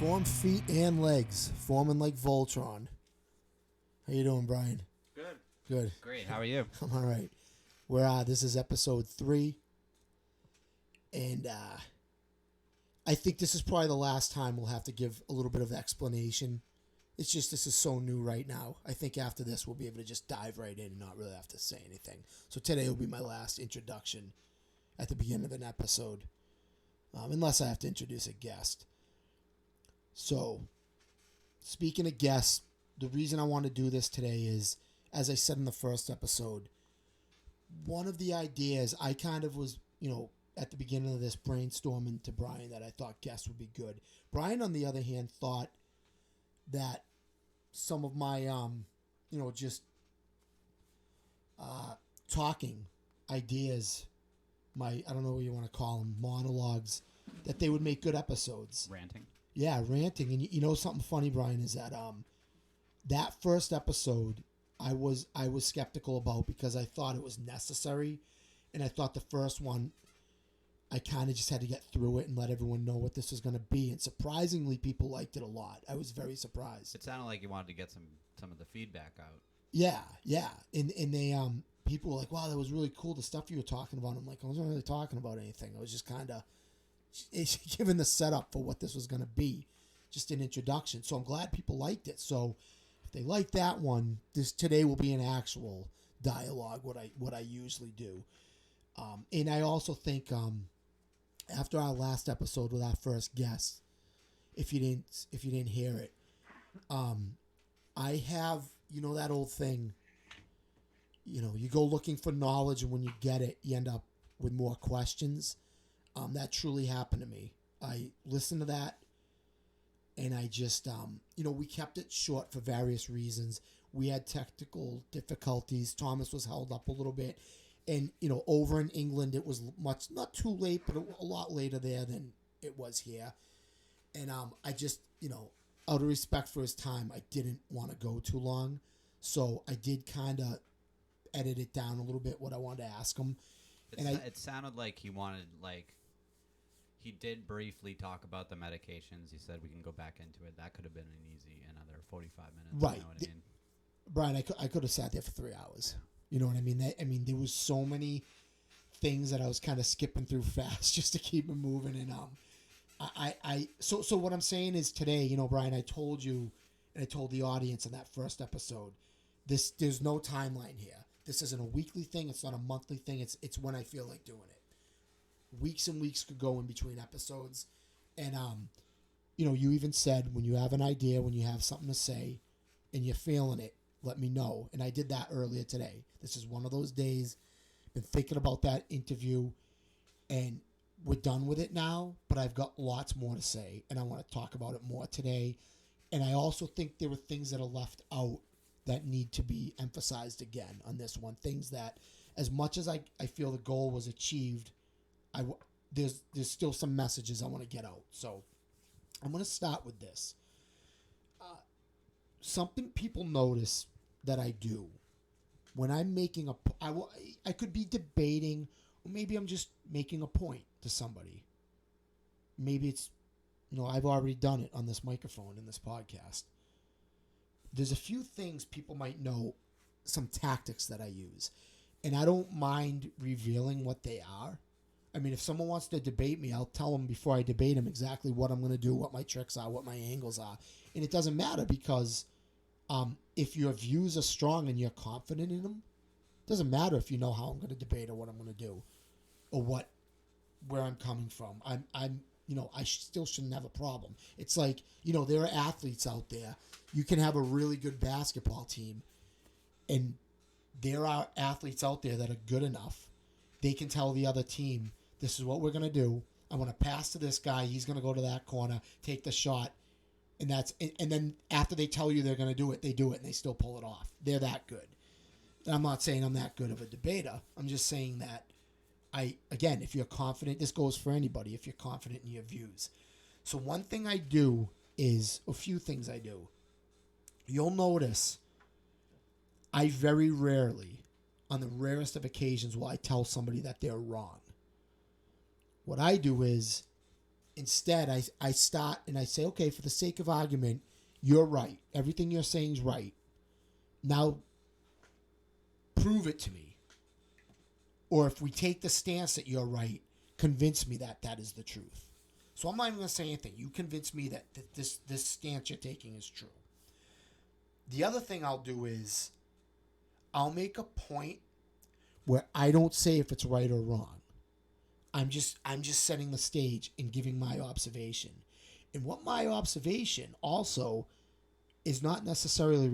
Form feet and legs, forming like VOLTRON. How you doing, Brian? Good. Good. Great. How are you? I'm all right. This is episode 3, and I think this is probably the last time we'll have to give a little bit of explanation. It's just this is so new right now. I think after this we'll be able to just dive right in and not really have to say anything. So today will be my last introduction at the beginning of an episode, unless I have to introduce a guest. So, speaking of guests, the reason I want to do this today is, as I said in the first episode, one of the ideas I kind of was, at the beginning of this brainstorming to Brian that I thought guests would be good. Brian, on the other hand, thought that some of my, just talking ideas, I don't know what you want to call them, monologues, that they would make good episodes. Ranting. Yeah, ranting. And you know something funny, Brian, is that that first episode I was skeptical about because I thought it was necessary, and I thought the first one I kind of just had to get through it and let everyone know what this was going to be. And surprisingly, people liked it a lot. I was very surprised. It sounded like you wanted to get some of the feedback out. Yeah. And they people were like, "Wow, that was really cool. The stuff you were talking about." I'm like, I wasn't really talking about anything. I was just kind of given the setup for what this was going to be, just an introduction. So I'm glad people liked it. So if they like that one, today will be an actual dialogue, what I usually do. And I also think after our last episode with our first guest, if you didn't hear it, I have, that old thing, you go looking for knowledge, and when you get it, you end up with more questions. That truly happened to me. I listened to that, and I just, we kept it short for various reasons. We had technical difficulties. Thomas was held up a little bit. And, over in England, it was not too late, but a lot later there than it was here. And I just, out of respect for his time, I didn't want to go too long. So I did kind of edit it down a little bit, what I wanted to ask him. It sounded like he wanted, he did briefly talk about the medications. He said we can go back into it. That could have been an easy another 45 minutes. Right. You know what I mean? Brian, I could have sat there for 3 hours. You know what I mean? There was so many things that I was kind of skipping through fast just to keep it moving. And so what I'm saying is today, Brian, I told you, and I told the audience in that first episode, there's no timeline here. This isn't a weekly thing. It's not a monthly thing. It's when I feel like doing it. Weeks and weeks could go in between episodes. And, you even said when you have an idea, when you have something to say and you're feeling it, let me know. And I did that earlier today. This is one of those days. Been thinking about that interview, and we're done with it now, but I've got lots more to say, and I want to talk about it more today. And I also think there were things that are left out that need to be emphasized again on this one. Things that, as much as I feel the goal was achieved, there's still some messages I want to get out. So I'm going to start with this. Something people notice that I do when I'm making I could be debating, or maybe I'm just making a point to somebody. Maybe it's, I've already done it on this microphone in this podcast. There's a few things people might know, some tactics that I use, and I don't mind revealing what they are. I mean, if someone wants to debate me, I'll tell them before I debate them exactly what I'm going to do, what my tricks are, what my angles are. And it doesn't matter because if your views are strong and you're confident in them, it doesn't matter if you know how I'm going to debate or what I'm going to do or where I'm coming from. I still shouldn't have a problem. It's like, there are athletes out there. You can have a really good basketball team, and there are athletes out there that are good enough. They can tell the other team, this is what we're going to do. I'm going to pass to this guy. He's going to go to that corner, take the shot. And then after they tell you they're going to do it, they do it, and they still pull it off. They're that good. And I'm not saying I'm that good of a debater. I'm just saying that if you're confident, this goes for anybody, if you're confident in your views. So one thing I do is, a few things I do. You'll notice I very rarely, on the rarest of occasions, will I tell somebody that they're wrong. What I do is Instead, I start and I say, okay, for the sake of argument, you're right. Everything you're saying is right. Now, prove it to me. Or if we take the stance that you're right, convince me that that is the truth. So I'm not even going to say anything. You convince me that this stance you're taking is true. The other thing I'll do is I'll make a point where I don't say if it's right or wrong. I'm just setting the stage and giving my observation. And what my observation also is not necessarily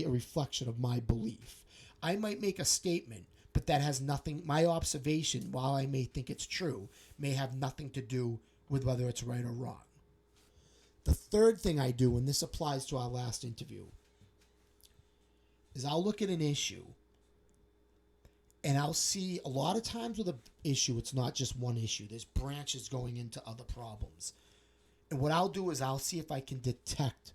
a reflection of my belief. I might make a statement, but that has nothing. My observation, while I may think it's true, may have nothing to do with whether it's right or wrong. The third thing I do, and this applies to our last interview, is I'll look at an issue and I'll see a lot of times with an issue, it's not just one issue. There's branches going into other problems. And what I'll do is I'll see if I can detect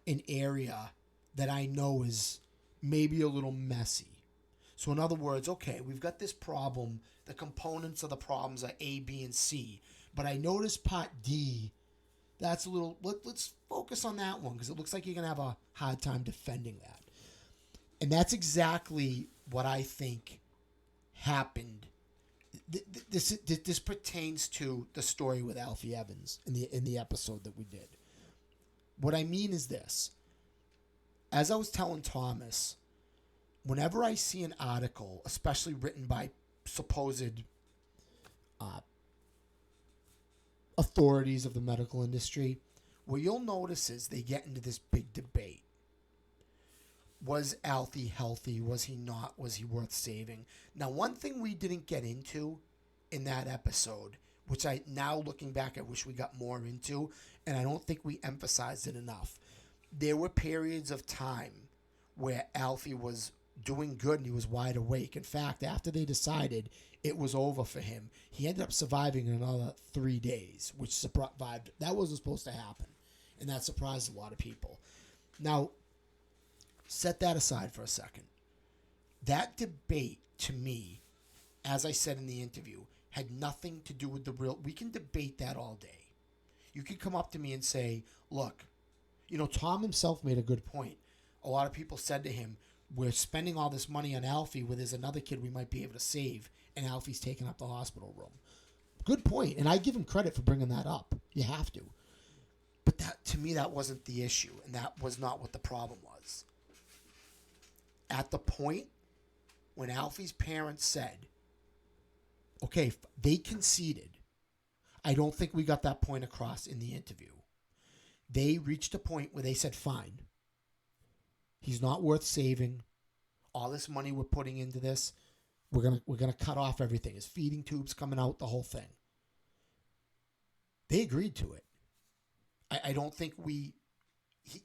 an area that I know is maybe a little messy. So in other words, okay, we've got this problem. The components of the problems are A, B, and C. But I notice part D, that's a little, let's focus on that one because it looks like you're going to have a hard time defending that. And that's exactly what I think happened. This pertains to the story with Alfie Evans in the episode that we did. What I mean is this. As I was telling Thomas, whenever I see an article, especially written by supposed authorities of the medical industry, what you'll notice is they get into this big debate. Was Alfie healthy? Was he not? Was he worth saving? Now, one thing we didn't get into in that episode, which I now looking back, I wish we got more into, and I don't think we emphasized it enough. There were periods of time where Alfie was doing good and he was wide awake. In fact, after they decided it was over for him, he ended up surviving another 3 days, which survived. That wasn't supposed to happen, and that surprised a lot of people. Now, set that aside for a second. That debate, to me, as I said in the interview, had nothing to do with the real. We can debate that all day. You can come up to me and say, look, Tom himself made a good point. A lot of people said to him, we're spending all this money on Alfie where there's another kid we might be able to save, and Alfie's taking up the hospital room. Good point, and I give him credit for bringing that up. You have to. But that, to me, that wasn't the issue, and that was not what the problem was. At the point when Alfie's parents said, okay, they conceded. I don't think we got that point across in the interview. They reached a point where they said, fine, he's not worth saving. All this money we're putting into this, we're gonna cut off everything. His feeding tubes coming out, the whole thing. They agreed to it. I don't think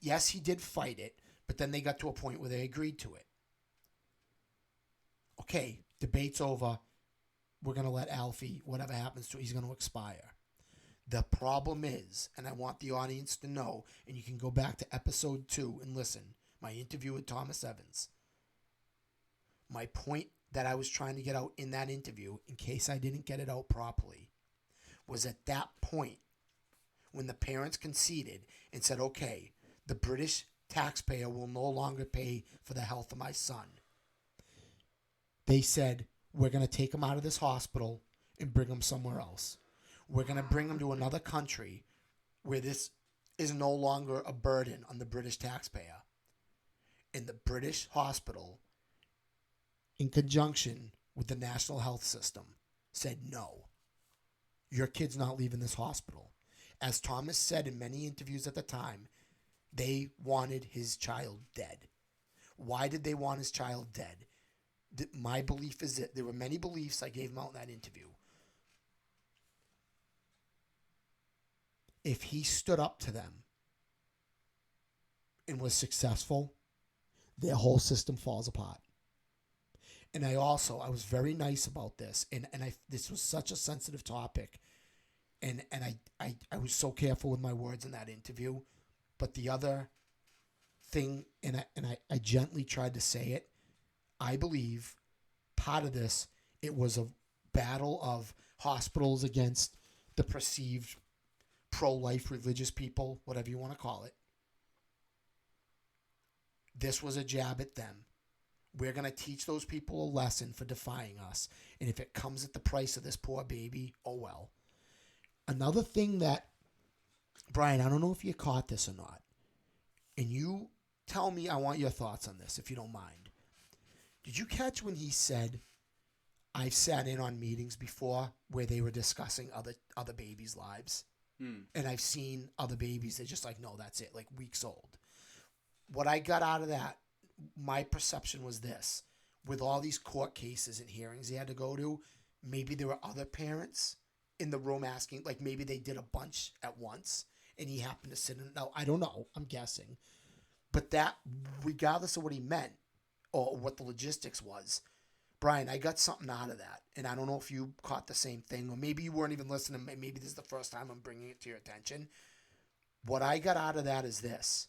yes, he did fight it, but then they got to a point where they agreed to it. Okay, debate's over. We're going to let Alfie, whatever happens to it, he's going to expire. The problem is, and I want the audience to know, and you can go back to episode 2 and listen, my interview with Thomas Evans. My point that I was trying to get out in that interview, in case I didn't get it out properly, was at that point when the parents conceded and said, okay, the British taxpayer will no longer pay for the health of my son. They said, we're going to take him out of this hospital and bring him somewhere else. We're going to bring him to another country where this is no longer a burden on the British taxpayer. And the British hospital, in conjunction with the national health system, said, no, your kid's not leaving this hospital. As Thomas said in many interviews at the time, they wanted his child dead. Why did they want his child dead? My belief is that there were many beliefs I gave him out in that interview. If he stood up to them and was successful, their whole system falls apart. And I was very nice about this, and this was such a sensitive topic, and I was so careful with my words in that interview. But the other thing, and I gently tried to say it, I believe part of this, it was a battle of hospitals against the perceived pro-life religious people, whatever you want to call it. This was a jab at them. We're going to teach those people a lesson for defying us. And if it comes at the price of this poor baby, oh well. Another thing that, Brian, I don't know if you caught this or not. And you tell me, I want your thoughts on this, if you don't mind. Did you catch when he said, I've sat in on meetings before where they were discussing other babies' lives? And I've seen other babies, they're just like, no, that's it, like weeks old. What I got out of that, my perception was this. With all these court cases and hearings he had to go to, maybe there were other parents in the room asking, like maybe they did a bunch at once and he happened to sit in. Now, I don't know. I'm guessing. But that, regardless of what he meant or what the logistics was, Brian, I got something out of that. And I don't know if you caught the same thing, or maybe you weren't even listening. Maybe this is the first time I'm bringing it to your attention. What I got out of that is this.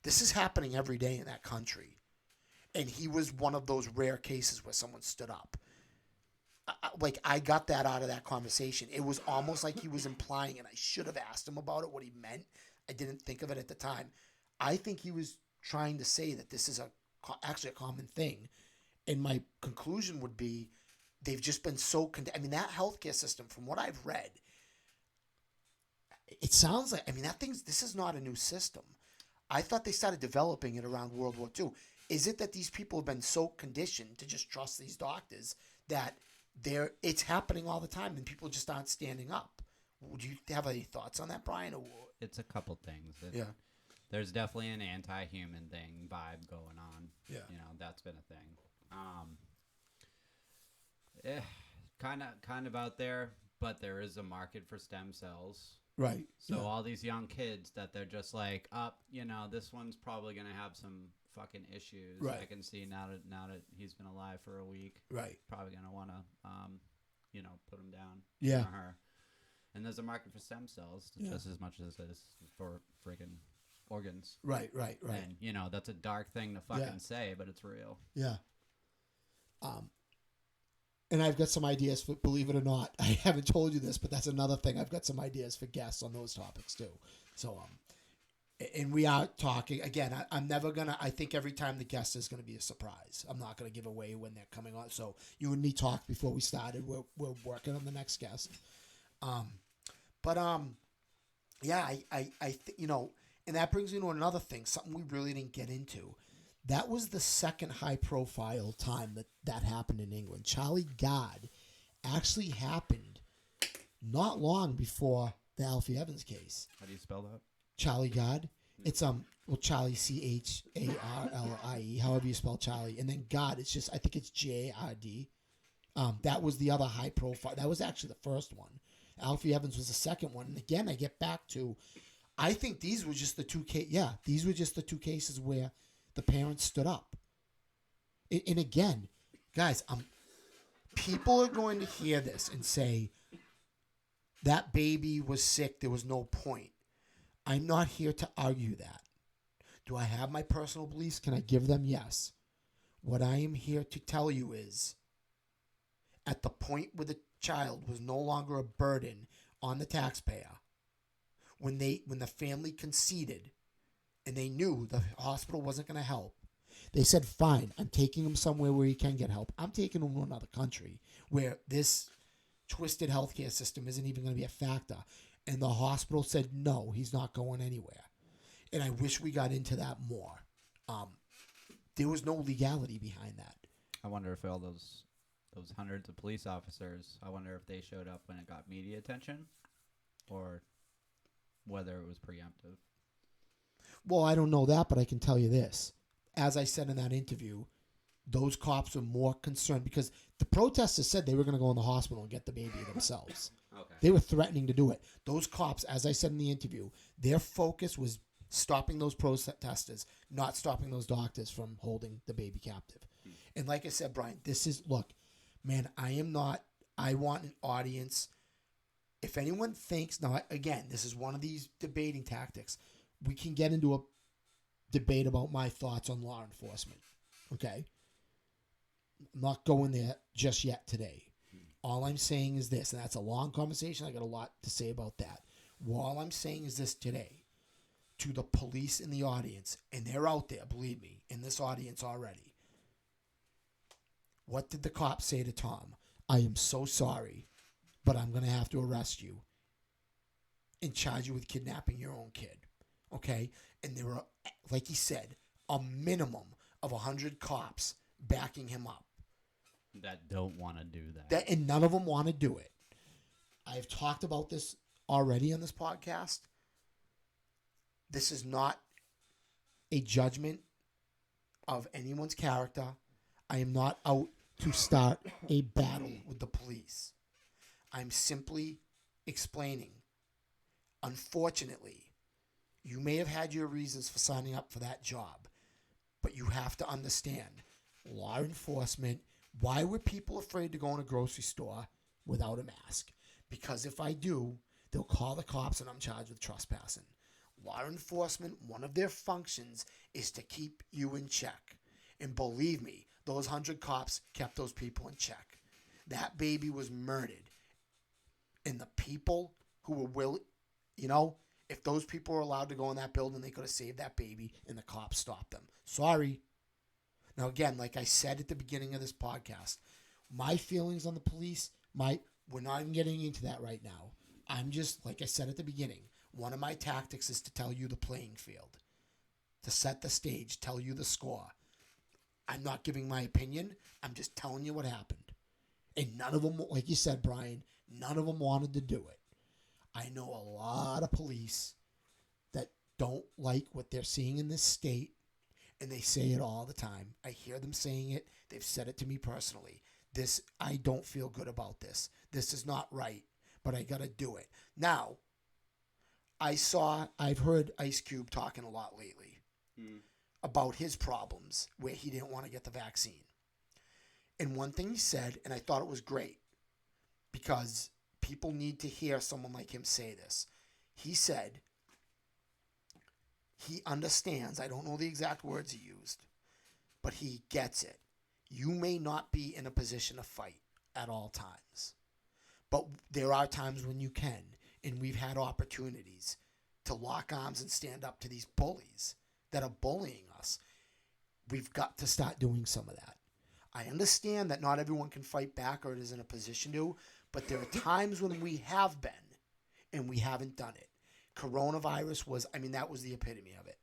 This is happening every day in that country. And he was one of those rare cases where someone stood up. I got that out of that conversation. It was almost like he was implying, and I should have asked him about it, what he meant. I didn't think of it at the time. I think he was trying to say that this is actually a common thing. And my conclusion would be they've just been so that healthcare system, from what I've read, it sounds like, this is not a new system. I thought they started developing it around World War II. Is it that these people have been so conditioned to just trust these doctors that it's happening all the time and people just aren't standing up? Would you have any thoughts on that, Brian? It's a couple things. Yeah. There's definitely an anti-human thing vibe going on. Yeah. That's been a thing. Kind of out there, but there is a market for stem cells. Right. So all these young kids that they're just like, this one's probably going to have some fucking issues. Right. I can see now that he's been alive for a week. Right. Probably going to want to, put him down. Yeah. Or her. And there's a market for stem cells just as much as this for friggin' organs. Right. And, that's a dark thing to fucking say, but it's real. Yeah. And I've got some ideas for, believe it or not, I haven't told you this, but that's another thing. I've got some ideas for guests on those topics too. So, and we are talking again. I'm never gonna. I think every time the guest is gonna be a surprise. I'm not gonna give away when they're coming on. So you and me talked before we started. We're working on the next guest. Yeah. And that brings me to another thing. Something we really didn't get into. That was the second high-profile time that happened in England. Charlie God actually happened not long before the Alfie Evans case. How do you spell that? Charlie God. It's Charlie Charlie, however you spell Charlie, and then God. It's just I think it's JARD. That was the other high-profile. That was actually the first one. Alfie Evans was the second one. And again, I get back to, I think these were just the two these were just the two cases where the parents stood up. And again, guys, people are going to hear this and say, that baby was sick, there was no point. I'm not here to argue that. Do I have my personal beliefs? Can I give them? Yes. What I am here to tell you is, at the point where the child was no longer a burden on the taxpayer, when the family conceded, and they knew the hospital wasn't going to help, they said, fine, I'm taking him somewhere where he can get help. I'm taking him to another country where this twisted healthcare system isn't even going to be a factor. And the hospital said, no, he's not going anywhere. And I wish we got into that more. There was no legality behind that. I wonder if all those hundreds of police officers, I wonder if they showed up when it got media attention or whether it was preemptive. Well, I don't know that, but I can tell you this. As I said in that interview, those cops were more concerned because the protesters said they were going to go in the hospital and get the baby themselves. Okay. They were threatening to do it. Those cops, as I said in the interview, their focus was stopping those protesters, not stopping those doctors from holding the baby captive. And like I said, Brian, look, man, I want an audience. If anyone thinks, now, again, this is one of these debating tactics. We can get into a debate about my thoughts on law enforcement. Okay? I'm not going there just yet today. All I'm saying is this, and that's a long conversation. I got a lot to say about that. All I'm saying is this today to the police in the audience, and they're out there, believe me, in this audience already. What did the cop say to Tom? I am so sorry, but I'm going to have to arrest you and charge you with kidnapping your own kid. Okay? And there are, like he said, a minimum of 100 cops backing him up. That don't want to do that. And none of them want to do it. I've talked about this already on this podcast. This is not a judgment of anyone's character. I am not out to start a battle with the police. I'm simply explaining. Unfortunately, you may have had your reasons for signing up for that job, but you have to understand law enforcement. Why were people afraid to go in a grocery store without a mask? Because if I do, they'll call the cops and I'm charged with trespassing. Law enforcement, one of their functions is to keep you in check. And believe me, those 100 cops kept those people in check. That baby was murdered. And the people who were willing, if those people were allowed to go in that building, they could have saved that baby and the cops stopped them. Sorry. Now, again, like I said at the beginning of this podcast, my feelings on the police, we're not even getting into that right now. I'm just, like I said at the beginning, one of my tactics is to tell you the playing field, to set the stage, tell you the score. I'm not giving my opinion. I'm just telling you what happened. And none of them, like you said, Brian, none of them wanted to do it. I know a lot of police that don't like what they're seeing in this state, and they say it all the time. I hear them saying it. They've said it to me personally. I don't feel good about this. This is not right, but I got to do it. Now, I've heard Ice Cube talking a lot lately about his problems where he didn't want to get the vaccine. And one thing he said, and I thought it was great, because people need to hear someone like him say this. He said he understands, I don't know the exact words he used, but he gets it. You may not be in a position to fight at all times, but there are times when you can, and we've had opportunities to lock arms and stand up to these bullies that are bullying us. We've got to start doing some of that. I understand that not everyone can fight back or is in a position to, but there are times when we have been and we haven't done it. Coronavirus that was the epitome of it.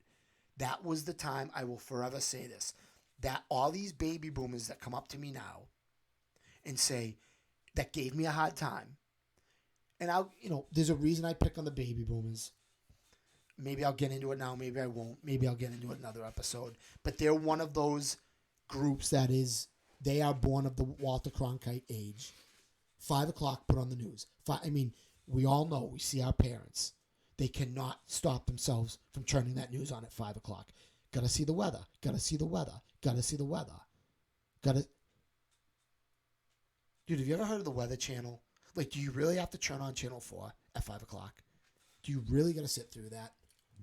That was the time, I will forever say this, that all these baby boomers that come up to me now and say, that gave me a hard time. And there's a reason I pick on the baby boomers. Maybe I'll get into it now. Maybe I won't. Maybe I'll get into it another episode. But they're one of those groups they are born of the Walter Cronkite age. 5 o'clock, put on the news. We all know, we see our parents. They cannot stop themselves from turning that news on at 5 o'clock. Got to see the weather. Got to see the weather. Got to see the weather. Dude, have you ever heard of the Weather Channel? Like, do you really have to turn on Channel 4 at 5 o'clock? Do you really got to sit through that?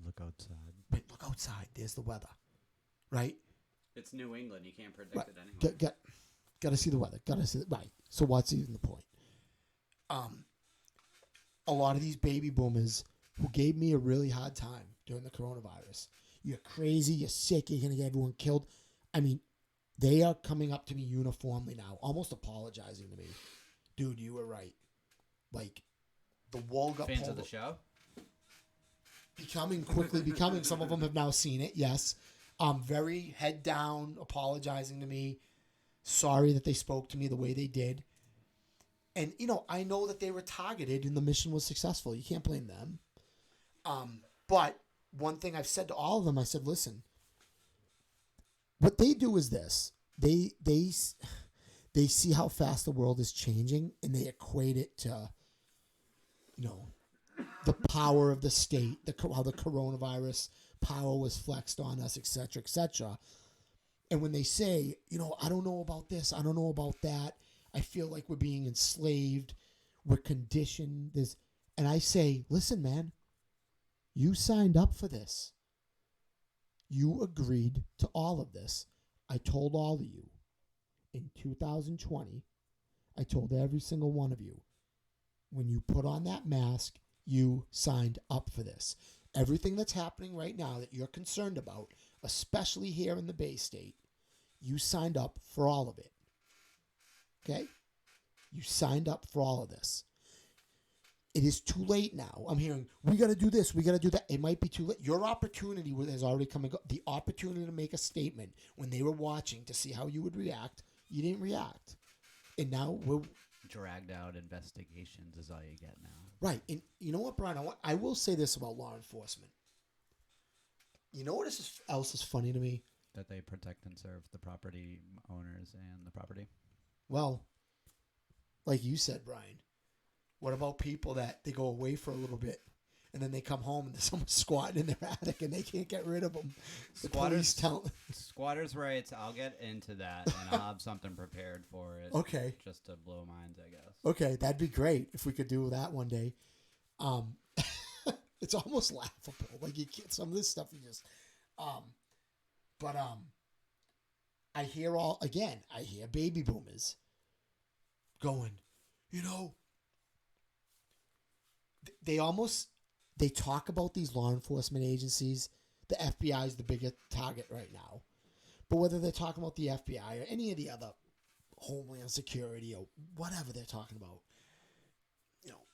Look outside. Wait, look outside. There's the weather. Right? It's New England. You can't predict it anymore. Got to see the weather. Got to see right. So what's even the point? A lot of these baby boomers who gave me a really hard time during the coronavirus. You're crazy. You're sick. You're going to get everyone killed. They are coming up to me uniformly now, almost apologizing to me. Dude, you were right. Like, the wall got Fans pulled. of the show? Quickly becoming. Some of them have now seen it, yes. Very head down, apologizing to me. Sorry that they spoke to me the way they did. And, I know that they were targeted and the mission was successful. You can't blame them. But one thing I've said to all of them, I said, listen, what they do is this. They see how fast the world is changing and they equate it to, the power of the state, how the coronavirus power was flexed on us, et cetera, et cetera. And when they say, I don't know about this, I don't know about that, I feel like we're being enslaved, we're conditioned, and I say, listen, man, you signed up for this. You agreed to all of this. I told all of you in 2020, I told every single one of you, when you put on that mask, you signed up for this. Everything that's happening right now that you're concerned about, especially here in the Bay State, you signed up for all of it. Okay? You signed up for all of this. It is too late now. I'm hearing, we got to do this, we got to do that. It might be too late. Your opportunity has already come and go. The opportunity to make a statement when they were watching to see how you would react, you didn't react. And now we're... Dragged out investigations is all you get now. Right. And you know what, Brian? I will say this about law enforcement. You know what else is funny to me? That they protect and serve the property owners and the property. Well, like you said, Brian, what about people that they go away for a little bit and then they come home and there's someone squatting in their attic and they can't get rid of them? Squatters' rights, I'll get into that and I'll have something prepared for it. Okay. Just to blow minds, I guess. Okay, that'd be great if we could do that one day. It's almost laughable. Like you can't, some of this stuff you just, I hear baby boomers going, they talk about these law enforcement agencies. The FBI is the biggest target right now. But whether they're talking about the FBI or any of the other Homeland Security or whatever they're talking about,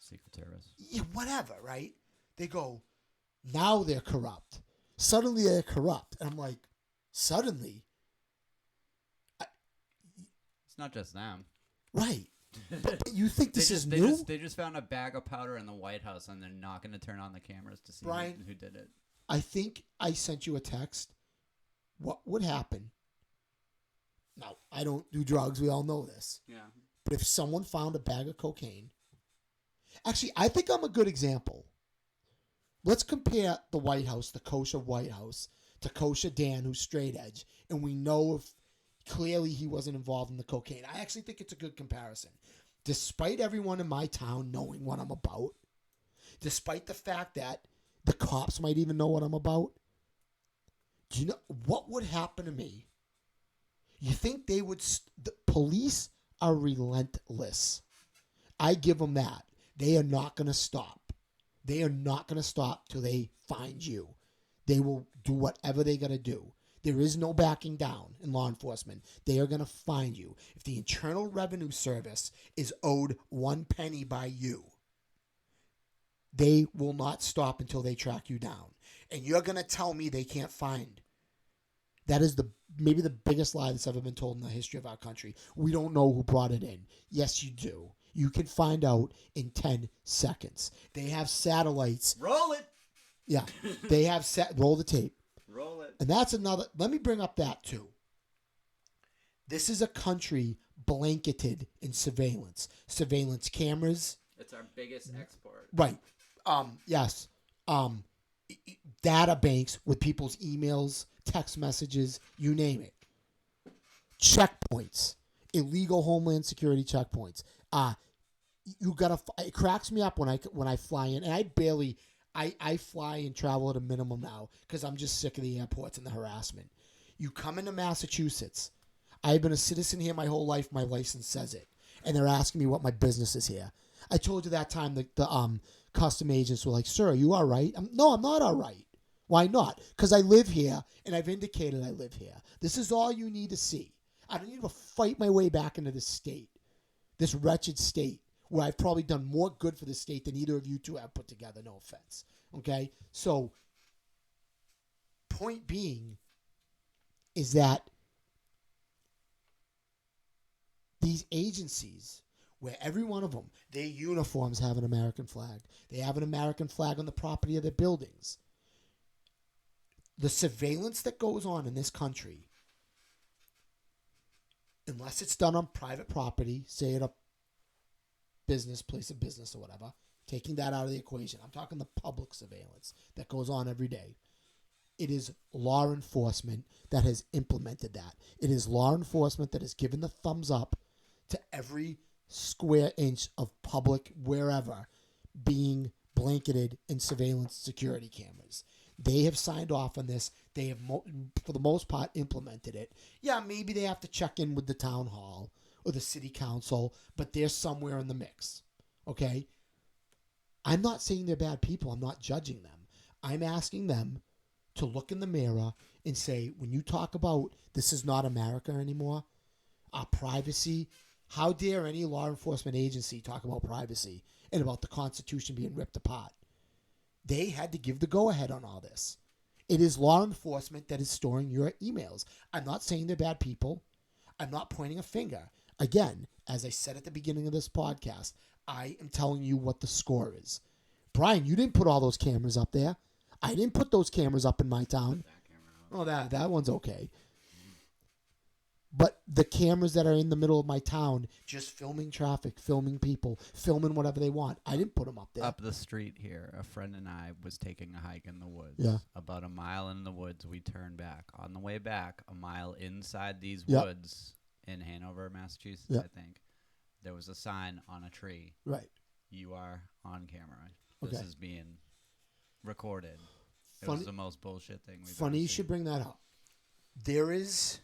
Secret terrorists. Yeah, whatever, right? They go, now they're corrupt. Suddenly they're corrupt. And I'm like, suddenly? It's not just them. Right. But you think this is they new? They just found a bag of powder in the White House and they're not going to turn on the cameras to see Brian, who did it. I think I sent you a text. What would happen? Now, I don't do drugs. We all know this. Yeah. But if someone found a bag of cocaine... Actually, I think I'm a good example. Let's compare the White House, the kosher White House, to kosher Dan, who's straight edge. And we know if clearly he wasn't involved in the cocaine. I actually think it's a good comparison. Despite everyone in my town knowing what I'm about, despite the fact that the cops might even know what I'm about, do you know what would happen to me? You think they would... the police are relentless. I give them that. They are not going to stop. They are not going to stop till they find you. They will do whatever they got to do. There is no backing down in law enforcement. They are going to find you. If the Internal Revenue Service is owed 1 penny by you, they will not stop until they track you down. And you're going to tell me they can't find. That is maybe the biggest lie that's ever been told in the history of our country. We don't know who brought it in. Yes, you do. You can find out in 10 seconds. They have satellites. Roll it. Yeah. They have roll the tape. Roll it. And that's another. Let me bring up that too. This is a country blanketed in surveillance. Surveillance cameras. It's our biggest export. Right. Yes. Data banks with people's emails, text messages, you name it. Checkpoints. Illegal Homeland Security checkpoints. You gotta. It cracks me up when I fly in, and I fly and travel at a minimum now because I'm just sick of the airports and the harassment. You come into Massachusetts. I've been a citizen here my whole life. My license says it, and they're asking me what my business is here. I told you that time the custom agents were like, "Sir, are you all right?" No, I'm not all right. Why not? Because I live here, and I've indicated I live here. This is all you need to see. I don't need to fight my way back into this state, this wretched state, where I've probably done more good for the state than either of you two have put together. No offense. Okay? So, point being is that these agencies, where every one of them, their uniforms have an American flag. They have an American flag on the property of their buildings. The surveillance that goes on in this country, unless it's done on private property, say at a business, place of business or whatever, taking that out of the equation. I'm talking the public surveillance that goes on every day. It is law enforcement that has implemented that. It is law enforcement that has given the thumbs up to every square inch of public wherever being blanketed in surveillance security cameras. They have signed off on this. They have, for the most part, implemented it. Yeah, maybe they have to check in with the town hall or the city council, but they're somewhere in the mix. Okay? I'm not saying they're bad people. I'm not judging them. I'm asking them to look in the mirror and say, when you talk about this is not America anymore, our privacy, how dare any law enforcement agency talk about privacy and about the Constitution being ripped apart? They had to give the go-ahead on all this. It is law enforcement that is storing your emails. I'm not saying they're bad people. I'm not pointing a finger. Again, as I said at the beginning of this podcast, I am telling you what the score is. Brian, you didn't put all those cameras up there. I didn't put those cameras up in my town. Oh, that one's okay. But the cameras that are in the middle of my town, just filming traffic, filming people, filming whatever they want, I didn't put them up there. Up the street here, a friend and I was taking a hike in the woods. Yeah. About a mile in the woods, we turned back. On the way back, a mile inside these Yep. woods in Hanover, Massachusetts, Yep. I think, there was a sign on a tree. Right. You are on camera. This Okay. is being recorded. It Funny- was the most bullshit thing we've Funny ever you seen. should bring that up. There is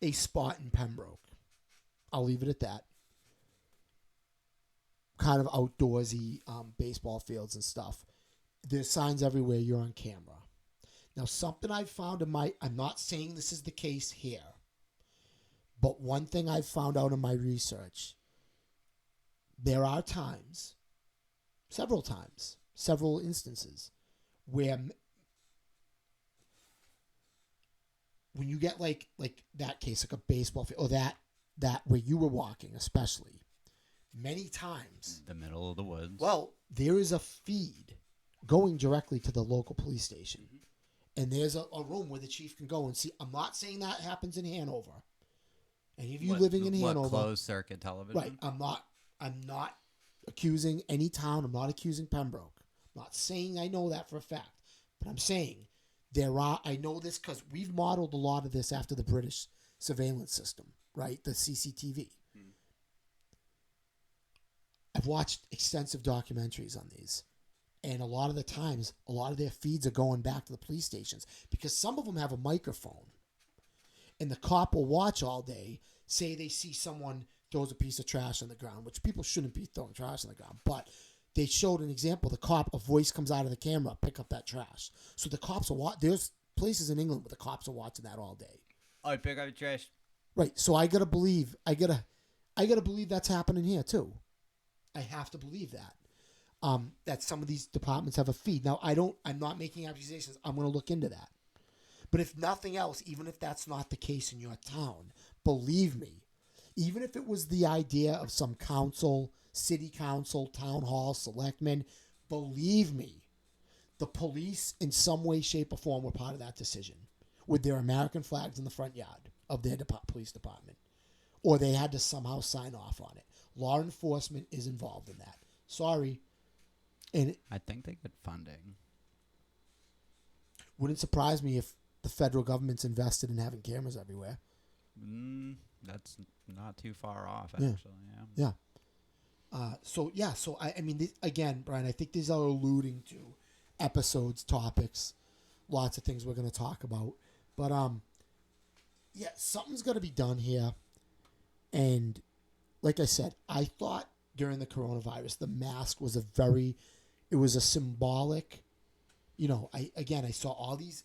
a spot in Pembroke. I'll leave it at that. Kind of outdoorsy baseball fields and stuff. There's signs everywhere. You're on camera. Now, something I've found I'm not saying this is the case here, but one thing I've found out in my research, there are times, several instances, where when you get like that case, like a baseball field, or that where you were walking, especially, many times, the middle of the woods. well, there is a feed going directly to the local police station, and there's a room where the chief can go and see. I'm not saying that happens in Hanover. Any of you living in Hanover, closed circuit television? right? I'm not accusing any town. I'm not accusing Pembroke. I'm not saying I know that for a fact, but I'm saying I know this because we've modeled a lot of this after the British surveillance system, right? The CCTV. I've watched extensive documentaries on these, and a lot of the times, a lot of their feeds are going back to the police stations because some of them have a microphone, and the cop will watch all day. Say they see someone throws a piece of trash on the ground, which people shouldn't be throwing trash on the ground, but they showed an example. The cop, a voice comes out of the camera, pick up that trash. So the cops are there's places in England where the cops are watching that all day. Oh, pick up the trash. Right. So I gotta believe that's happening here too. I have to believe that. That some of these departments have a feed. Now I'm not making accusations. I'm gonna look into that. But if nothing else, even if that's not the case in your town, believe me, even if it was the idea of some council, city council, town hall, selectmen, believe me, the police in some way, shape, or form were part of that decision with their American flags in the front yard of their police department. Or they had to somehow sign off on it. Law enforcement is involved in that. Sorry. And I think they get funding. wouldn't surprise me if the federal government's invested in having cameras everywhere. That's not too far off, Yeah. actually. Yeah. Yeah. So I mean, again, Brian, I think these are alluding to episodes, topics, lots of things we're going to talk about. But, yeah, something's got to be done here. And like I said, I thought during the coronavirus, the mask was it was a symbolic, I saw all these,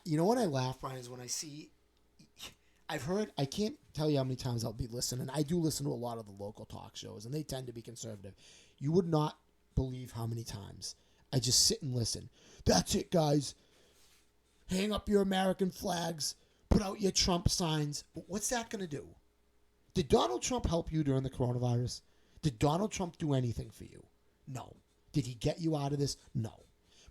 when I laugh, Brian, is when I see, I can't tell you how many times I'll be listening. I do listen to a lot of the local talk shows, and they tend to be conservative. You would not believe how many times I just sit and listen. That's it, guys. Hang up your American flags. Put out your Trump signs. But what's that going to do? Did Donald Trump help you during the coronavirus? Did Donald Trump do anything for you? No. Did he get you out of this? No.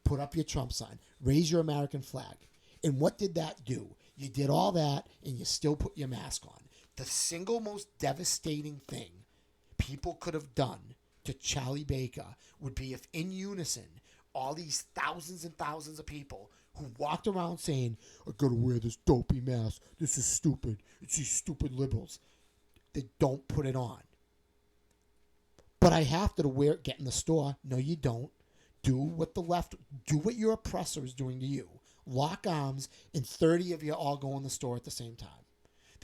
Put up your Trump sign. Raise your American flag. And what did that do? You did all that, and you still put your mask on. The single most devastating thing people could have done to Charlie Baker would be if, in unison, all these thousands and thousands of people who walked around saying, I gotta wear this dopey mask. This is stupid. It's these stupid liberals. They don't put it on. But I have to wear it, get in the store. No, you don't. Do what your oppressor is doing to you. Lock arms, and 30 of you all go in the store at the same time.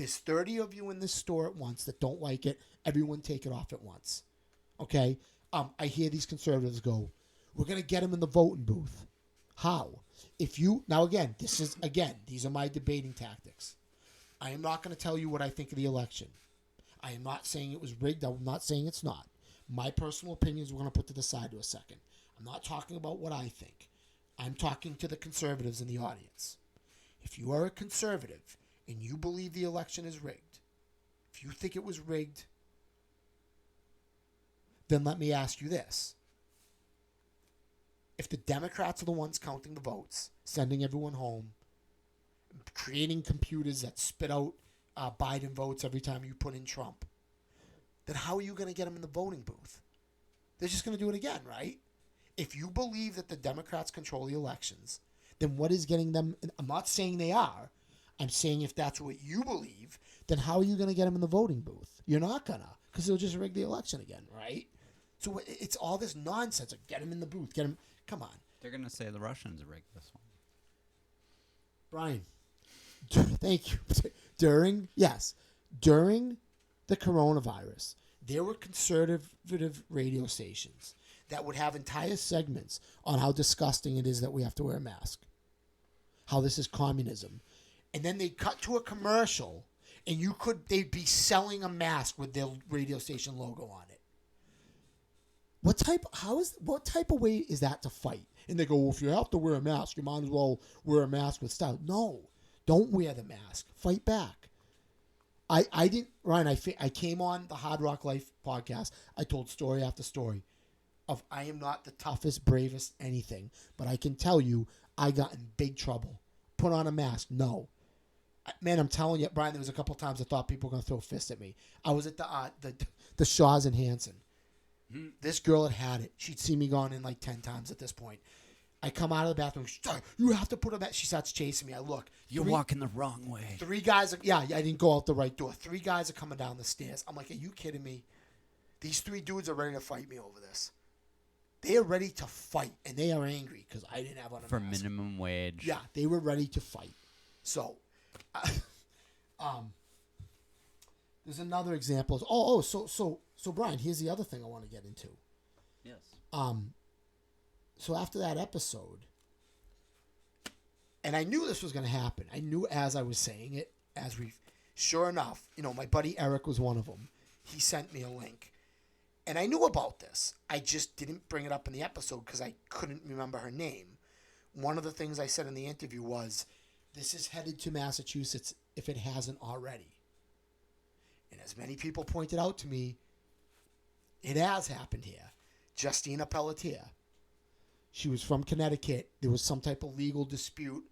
There's 30 of you in this store at once that don't like it. Everyone take it off at once. Okay? I hear these conservatives go, we're going to get them in the voting booth. How? Now again, these are my debating tactics. I am not going to tell you what I think of the election. I am not saying it was rigged. I'm not saying it's not. My personal opinions we're going to put to the side to a second. I'm not talking about what I think. I'm talking to the conservatives in the audience. If you are a conservative and you believe the election is rigged, if you think it was rigged, then let me ask you this. If the Democrats are the ones counting the votes, sending everyone home, creating computers that spit out Biden votes every time you put in Trump, then how are you going to get them in the voting booth? They're just going to do it again, right? If you believe that the Democrats control the elections, then what is getting them? I'm not saying they are. I'm saying if that's what you believe, then how are you going to get them in the voting booth? You're not going to, because they'll just rig the election again, right? So it's all this nonsense of get them in the booth, get them. Come on. They're going to say the Russians rigged this one. Brian, thank you. During the coronavirus, there were conservative radio stations that would have entire segments on how disgusting it is that we have to wear a mask, how this is communism. And then they'd cut to a commercial, and they'd be selling a mask with their radio station logo on it. What type of way is that to fight? And they go, well, if you have to wear a mask, you might as well wear a mask with style. No, don't wear the mask. Fight back. I didn't, Ryan, I came on the Hard Rock Life podcast. I told story after story of I am not the toughest, bravest, anything. But I can tell you, I got in big trouble. Put on a mask. No. Man, I'm telling you, Brian, there was a couple times I thought people were going to throw fists at me. I was at the Shaws in Hanson. This girl had it. She'd seen me gone in like 10 times at this point. I come out of the bathroom. You have to put on that. She starts chasing me. I look. You're walking the wrong way. 3 guys. Yeah, I didn't go out the right door. 3 guys are coming down the stairs. I'm like, are you kidding me? These 3 dudes are ready to fight me over this. They are ready to fight, and they are angry because I didn't have on a for mask. minimum wage. Yeah, they were ready to fight. So, there's another example. So Brian, here's the other thing I want to get into. Yes. So after that episode, and I knew this was going to happen. I knew as I was saying it, sure enough, my buddy Eric was one of them. He sent me a link. And I knew about this. I just didn't bring it up in the episode because I couldn't remember her name. One of the things I said in the interview was, this is headed to Massachusetts if it hasn't already. And as many people pointed out to me, it has happened here. Justina Pelletier. She was from Connecticut. There was some type of legal dispute.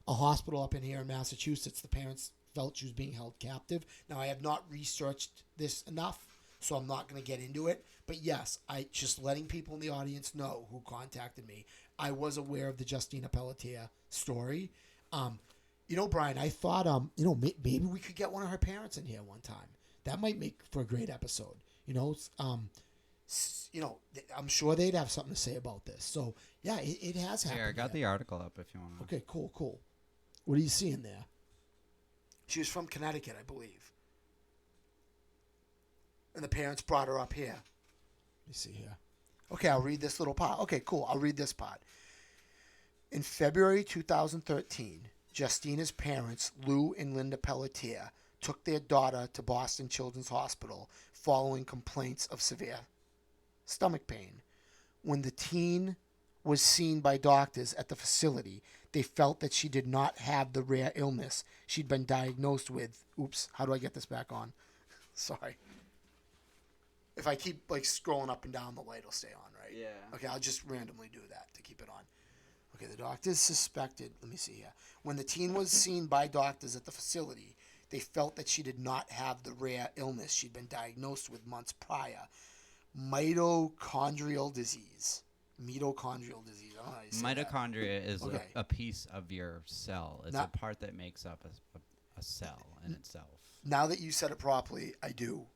A hospital up in here in Massachusetts, the parents felt she was being held captive. Now, I have not researched this enough, so I'm not going to get into it. But yes, I just letting people in the audience know who contacted me. I was aware of the Justina Pelletier story. Brian, I thought, maybe we could get one of her parents in here one time. That might make for a great episode. I'm sure they'd have something to say about this. So, yeah, it has happened. Here, I got the article up if you want to. Okay, cool. What are you seeing there? She was from Connecticut, I believe. And the parents brought her up here. Let me see here. Okay, I'll read this little part. Okay, cool. I'll read this part. In February 2013, Justina's parents, Lou and Linda Pelletier, took their daughter to Boston Children's Hospital following complaints of severe stomach pain. When the teen was seen by doctors at the facility, they felt that she did not have the rare illness she'd been diagnosed with. Oops, how do I get this back on? Sorry. If I keep scrolling up and down, the light will stay on, right? Yeah. Okay, I'll just randomly do that to keep it on. Okay, the doctors suspected, let me see here. When the teen was seen by doctors at the facility, they felt that she did not have the rare illness she'd been diagnosed with months prior. Mitochondrial disease. I don't know how you say Mitochondria that. is a piece of your cell. It's a part that makes up a cell in itself. Now that you said it properly, I do.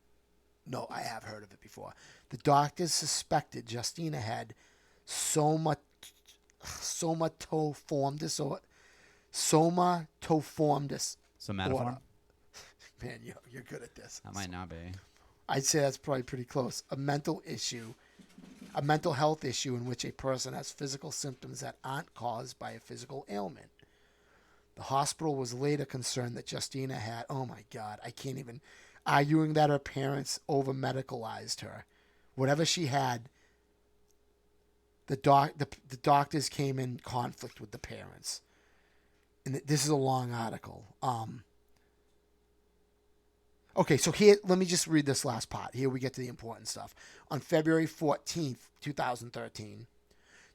No, I have heard of it before. The doctors suspected Justina had somatoform disorder. Somatoform disorder. Somatoform? Man, you're good at this. That might not be. I'd say that's probably pretty close. A mental health issue in which a person has physical symptoms that aren't caused by a physical ailment. The hospital was later concerned that Justina had, oh my God, I can't even, arguing that her parents over-medicalized her. Whatever she had, the doctors came in conflict with the parents. And this is a long article. Okay, so here, let me just read this last part. Here we get to the important stuff. On February 14th, 2013,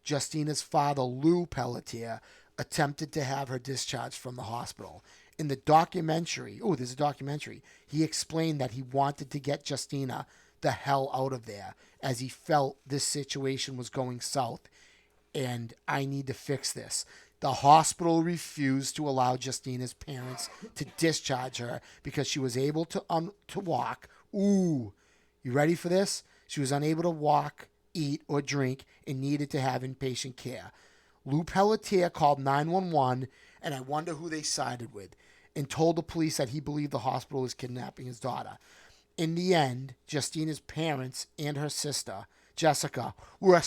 Justina's father, Lou Pelletier, attempted to have her discharged from the hospital. In the documentary, there's a documentary, he explained that he wanted to get Justina the hell out of there as he felt this situation was going south and I need to fix this. The hospital refused to allow Justina's parents to discharge her because she was able to walk. Ooh, you ready for this? She was unable to walk, eat, or drink and needed to have inpatient care. Lou Pelletier called 911, and I wonder who they sided with, and told the police that he believed the hospital was kidnapping his daughter. In the end, Justina's parents and her sister, Jessica, were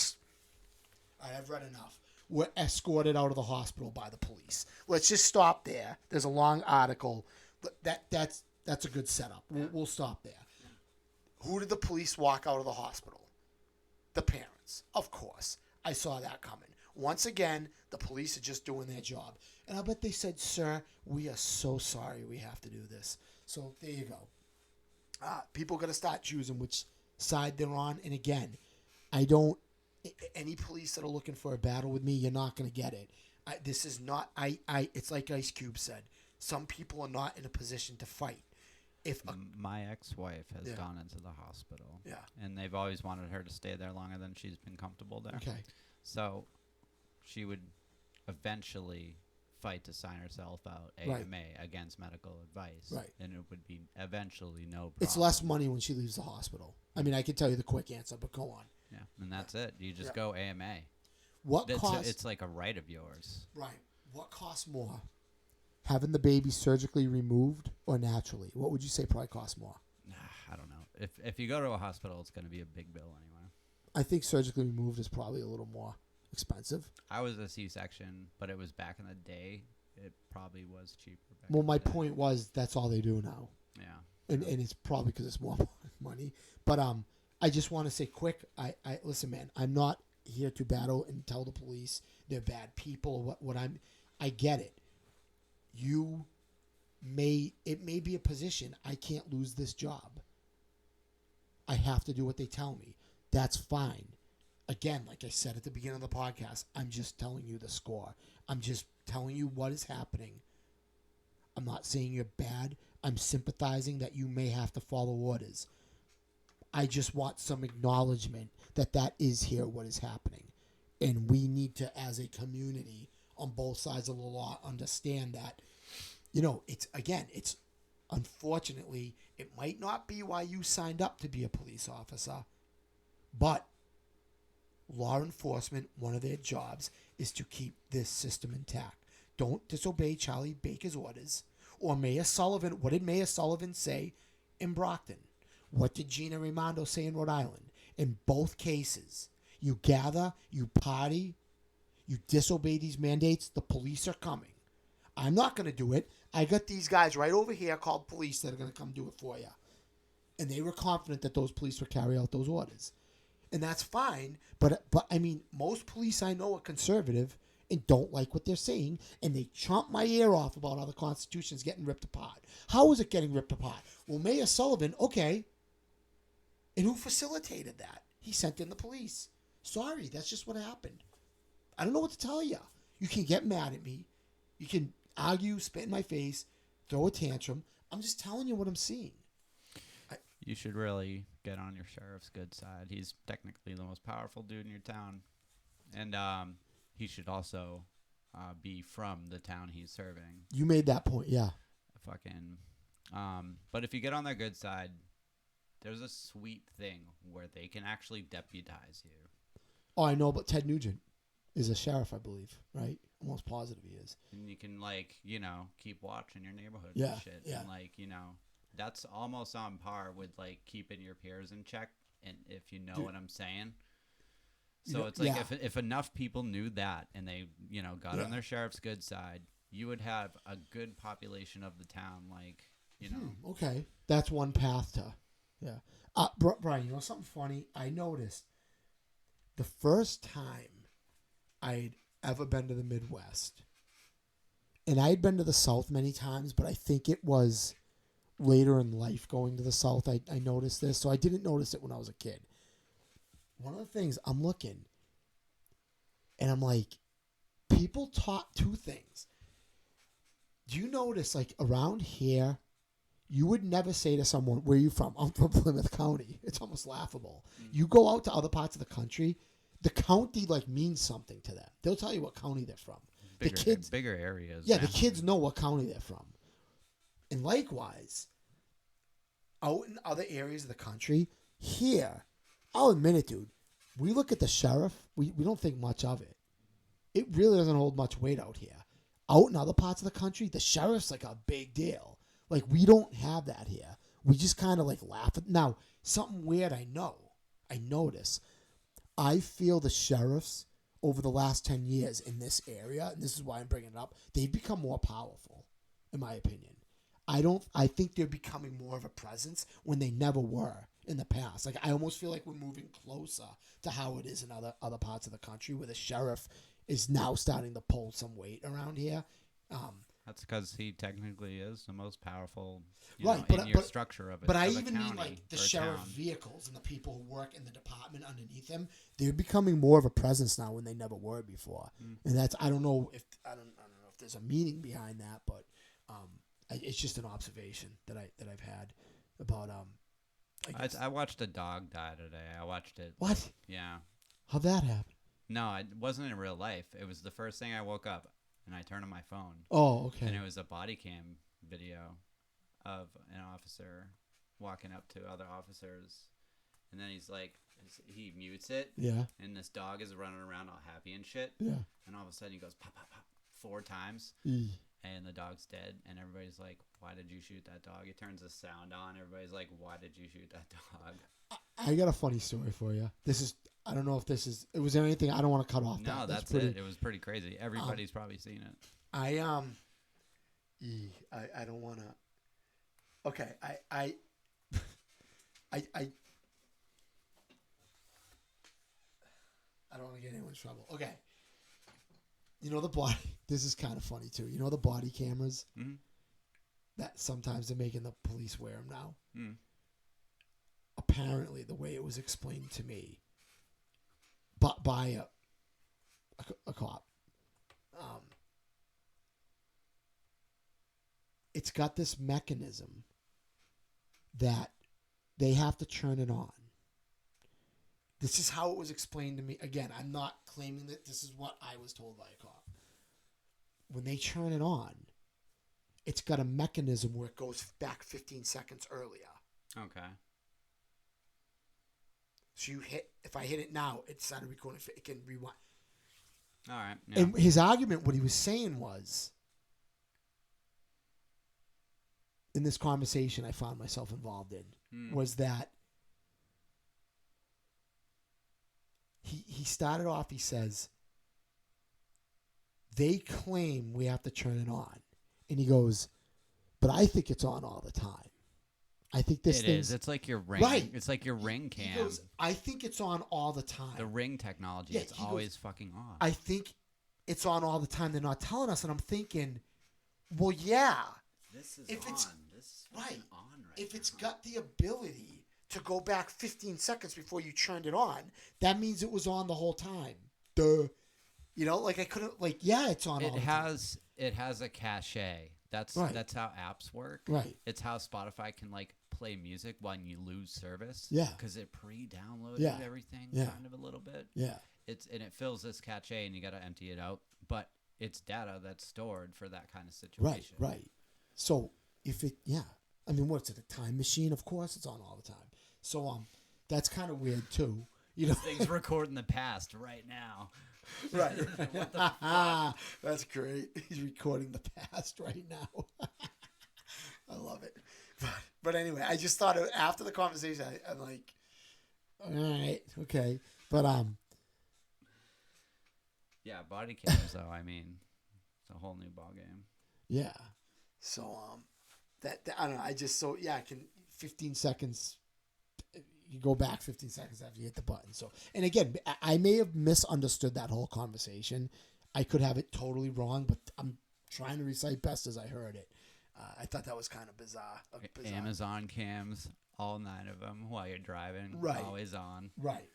escorted out of the hospital by the police. Let's just stop there. There's a long article. That's a good setup. We'll stop there. Who did the police walk out of the hospital? The parents. Of course. I saw that coming. Once again, the police are just doing their job. And I bet they said, sir, we are so sorry we have to do this. So there you go. People got to start choosing which side they're on. And again, any police that are looking for a battle with me, you're not going to get it. This is not, it's like Ice Cube said. Some people are not in a position to fight. My ex-wife has gone into the hospital. Yeah. And they've always wanted her to stay there longer than she's been comfortable there. Okay. So she would eventually fight to sign herself out AMA against medical advice. Right. And it would be eventually no problem. It's less money when she leaves the hospital. I mean, I can tell you the quick answer, but go on. Yeah, and that's it. You just go AMA. It's like a right of yours. Right. What costs more? Having the baby surgically removed or naturally? What would you say probably costs more? I don't know. If you go to a hospital, it's going to be a big bill anyway. I think surgically removed is probably a little more expensive. I was a C-section, but it was back in the day. It probably was cheaper. Well, my point was that's all they do now. Yeah. And it's probably because it's more money. But I just want to say quick, I listen, man, I'm not here to battle and tell the police they're bad people. I get it. It may be a position. I can't lose this job. I have to do what they tell me. That's fine. Again, like I said at the beginning of the podcast, I'm just telling you the score. I'm just telling you what is happening. I'm not saying you're bad. I'm sympathizing that you may have to follow orders. I just want some acknowledgement that is here what is happening. And we need to, as a community on both sides of the law, understand that, it's unfortunately, it might not be why you signed up to be a police officer, but law enforcement, one of their jobs is to keep this system intact. Don't disobey Charlie Baker's orders. Or Mayor Sullivan. What did Mayor Sullivan say in Brockton? What did Gina Raimondo say in Rhode Island? In both cases, you gather, you party, you disobey these mandates, the police are coming. I'm not going to do it. I got these guys right over here called police that are going to come do it for you. And they were confident that those police would carry out those orders. And that's fine. But I mean, most police I know are conservative and don't like what they're saying. And they chomp my ear off about how the Constitution's getting ripped apart. How is it getting ripped apart? Well, Mayor Sullivan, okay. And who facilitated that? He sent in the police. Sorry, that's just what happened. I don't know what to tell you. You can get mad at me. You can argue, spit in my face, throw a tantrum. I'm just telling you what I'm seeing. You should really get on your sheriff's good side. He's technically the most powerful dude in your town. And he should also be from the town he's serving. You made that point, yeah. But if you get on their good side, there's a sweet thing where they can actually deputize you. Oh, I know, but Ted Nugent is a sheriff, I believe, right? I'm almost positive he is. And you can, keep watch in your neighborhood and shit. Yeah. And, that's almost on par with like keeping your peers in check, and if you know Dude. what I'm saying. You So know, it's like yeah. if enough people knew that and they, got Yeah. on their sheriff's good side, you would have a good population of the town, like, Okay, that's one path to. Yeah. Brian, you know something funny? I noticed the first time I'd ever been to the Midwest, and I'd been to the South many times, but I think it was later in life going to the South. I noticed this, so I didn't notice it when I was a kid. One of the things I'm looking, and I'm like, people taught two things. Do you notice, like, around here, you would never say to someone, where are you from? I'm from Plymouth County. It's almost laughable. You go out to other parts of the country, the county, like, means something to them. They'll tell you what county they're from. bigger areas. Yeah, the kids know what county they're from. And likewise, out in other areas of the country, here, I'll admit it, dude, we look at the sheriff, we don't think much of it. It really doesn't hold much weight out here. Out in other parts of the country, the sheriff's like a big deal. Like, we don't have that here. We just kind of like laugh at. Now, something weird I notice. I feel the sheriffs over the last 10 years in this area, and this is why I'm bringing it up, they've become more powerful, in my opinion. I think they're becoming more of a presence when they never were in the past. Like, I almost feel like we're moving closer to how it is in other parts of the country, where the sheriff is now starting to pull some weight around here. That's because he technically is the most powerful, structure of it. But I of a even county mean like the or a sheriff town. vehicles and the people who work in the department underneath him. They're becoming more of a presence now when they never were before. And that's I don't know if there's a meaning behind that, but it's just an observation that I've had about I watched a dog die today. I watched it. What? Yeah. How'd that happen? No, it wasn't in real life. It was the first thing I woke up and I turned on my phone. Oh, okay. And it was a body cam video of an officer walking up to other officers. And then he mutes it. Yeah. And this dog is running around all happy and shit. Yeah. And all of a sudden he goes pop, pop, pop 4 times. And the dog's dead. And everybody's like, why did you shoot that dog? He turns the sound on. Everybody's like, why did you shoot that dog? I got a funny story for you. I don't know if this is. Was there anything I don't want to cut off? No, that's it. It was pretty crazy. Everybody's probably seen it. I don't want to. Okay, I don't want to get anyone in trouble. Okay, you know the body. This is kind of funny too. You know the body cameras that sometimes they're making the police wear them now. Apparently, the way it was explained to me, but by a cop, it's got this mechanism that they have to turn it on. This is how it was explained to me. Again, I'm not claiming that this is what I was told by a cop. When they turn it on, it's got a mechanism where it goes back 15 seconds earlier. Okay. So if I hit it now, it started recording. It can rewind. All right. Yeah. And his argument, what he was saying was, in this conversation I found myself involved in, was that he started off, he says, they claim we have to turn it on. And he goes, but I think it's on all the time. I think this thing is. It's like your ring. Right. It's like your ring cam. He goes, I think it's on all the time. The ring technology. Yeah, it's always fucking on. I think it's on all the time. They're not telling us. And I'm thinking, well, yeah. This is if on. It's, this is right. on right If now. it's got the ability to go back 15 seconds before you turned it on, that means it was on the whole time. Duh. You know, like I couldn't, like, yeah, it's on all the time. It has a cachet. That's how apps work. Right. It's how Spotify can like play music when you lose service. Yeah. Because it pre-downloaded everything kind of a little bit. Yeah. And it fills this cachet and you got to empty it out. But it's data that's stored for that kind of situation. Right. So if it, I mean, what's it, a time machine? Of course, it's on all the time. So that's kind of weird too. You know, things recording the past right now. Right. What the fuck? That's great. He's recording the past right now. I love it. But anyway, I just thought after the conversation, I'm like, all right, okay. But Yeah, body cams though. I mean, it's a whole new ball game. yeah. So that I don't know. I just I can 15 seconds. You go back 15 seconds after you hit the button. So, and again, I may have misunderstood that whole conversation. I could have it totally wrong, but I'm trying to recite best as I heard it. I thought that was kind of bizarre. Amazon cams, all 9 of them while you're driving, right. Always on. Right.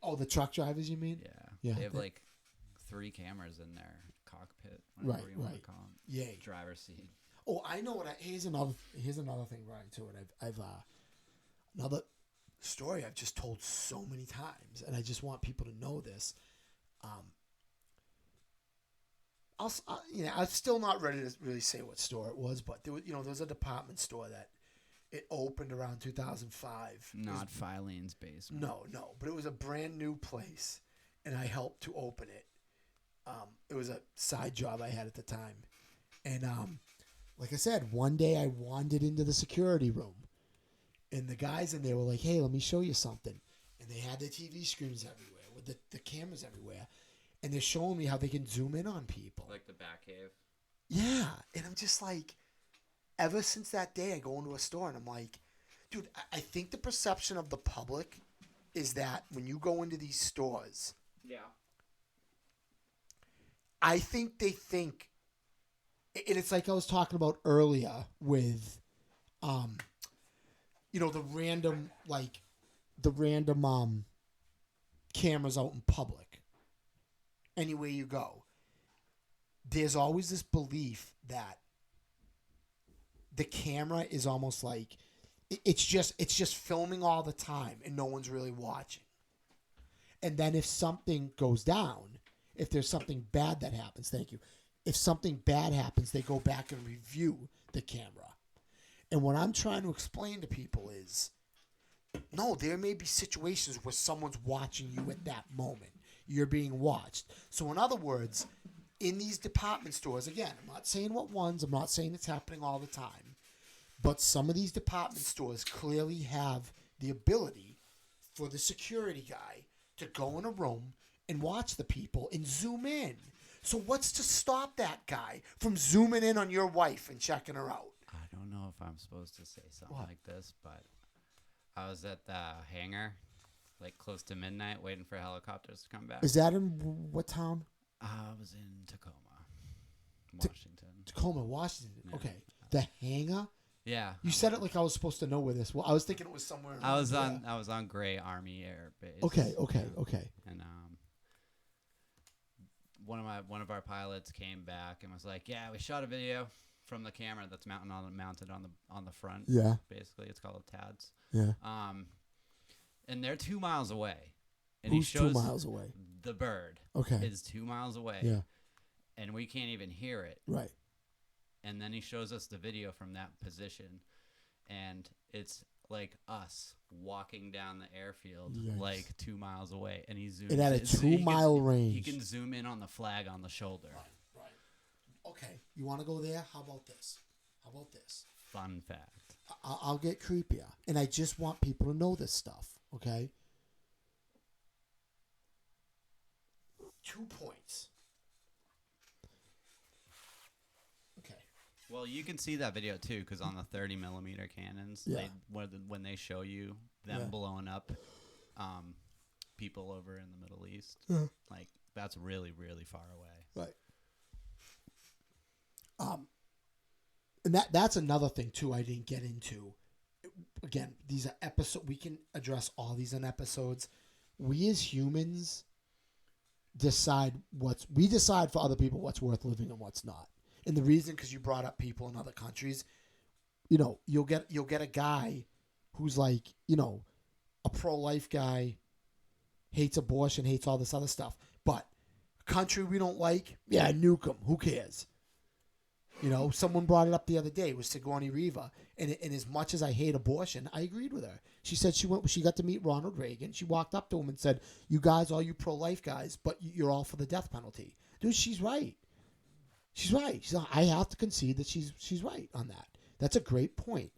Oh, the truck drivers, you mean? Yeah. They have like 3 cameras in their cockpit. Whatever you want to call them. Yay. Driver's seat. Oh, I know what. Here's another thing, Brian. To it, I've another story I've just told so many times, and I just want people to know this. I'm still not ready to really say what store it was, but there was a department store that it opened around 2005. Not Filene's basement. No, but it was a brand new place, and I helped to open it. It was a side job I had at the time, and like I said, one day I wandered into the security room, and the guys in there were like, "Hey, let me show you something," and they had their TV screens everywhere with the cameras everywhere. And they're showing me how they can zoom in on people. Like the Batcave? Yeah. And I'm just like, ever since that day, I go into a store and I'm like, dude, I think the perception of the public is that when you go into these stores, I think they think, and it's like I was talking about earlier with, the random cameras out in public. Anywhere you go, there's always this belief that the camera is almost like it's just filming all the time and no one's really watching. And then if something goes down, if there's something bad that happens, if something bad happens, they go back and review the camera. And what I'm trying to explain to people is, no, there may be situations where someone's watching you at that moment. You're being watched. So in other words, in these department stores, again, I'm not saying what ones, I'm not saying it's happening all the time, but some of these department stores clearly have the ability for the security guy to go in a room and watch the people and zoom in. So what's to stop that guy from zooming in on your wife and checking her out? I don't know if I'm supposed to say something like this, but I was at the hangar like close to midnight waiting for helicopters to come back. Is that in what town? I was in Tacoma, Washington. Tacoma, Washington. Yeah. Okay. The hangar? Yeah. You said it like I was supposed to know where this was. I was thinking it was somewhere. I was on Gray Army Air Base. Okay. And one of our pilots came back and was like, "Yeah, we shot a video from the camera that's mounted on the front." Yeah. Basically, it's called TADS. Yeah. And they're 2 miles away. And Who's he shows 2 miles away? The bird. Okay. Is 2 miles away. Yeah. And we can't even hear it. Right. And then he shows us the video from that position, and it's like us walking down the airfield, like 2 miles away, and he zooms. It had a 2 mile range. He can zoom in on the flag on the shoulder. Right. Okay. You want to go there? How about this? Fun fact. I'll get creepier, and I just want people to know this stuff. Okay. 2 points. Okay. Well, you can see that video too, because on the 30 millimeter cannons, when they show you them blowing up people over in the Middle East, like that's really, really far away. Right. And that's another thing too I didn't get into. Again, these are episodes. We can address all these in episodes. We as humans decide for other people what's worth living and what's not. And the reason, because you brought up people in other countries, you'll get a guy who's like, a pro-life guy, hates abortion, hates all this other stuff. But a country we don't like, nuke them. Who cares? Someone brought it up the other day. It was Sigourney Weaver. And as much as I hate abortion, I agreed with her. She said she got to meet Ronald Reagan. She walked up to him and said, "You guys, all you pro-life guys, but you're all for the death penalty." Dude, she's right. She's right. I have to concede that she's right on that. That's a great point.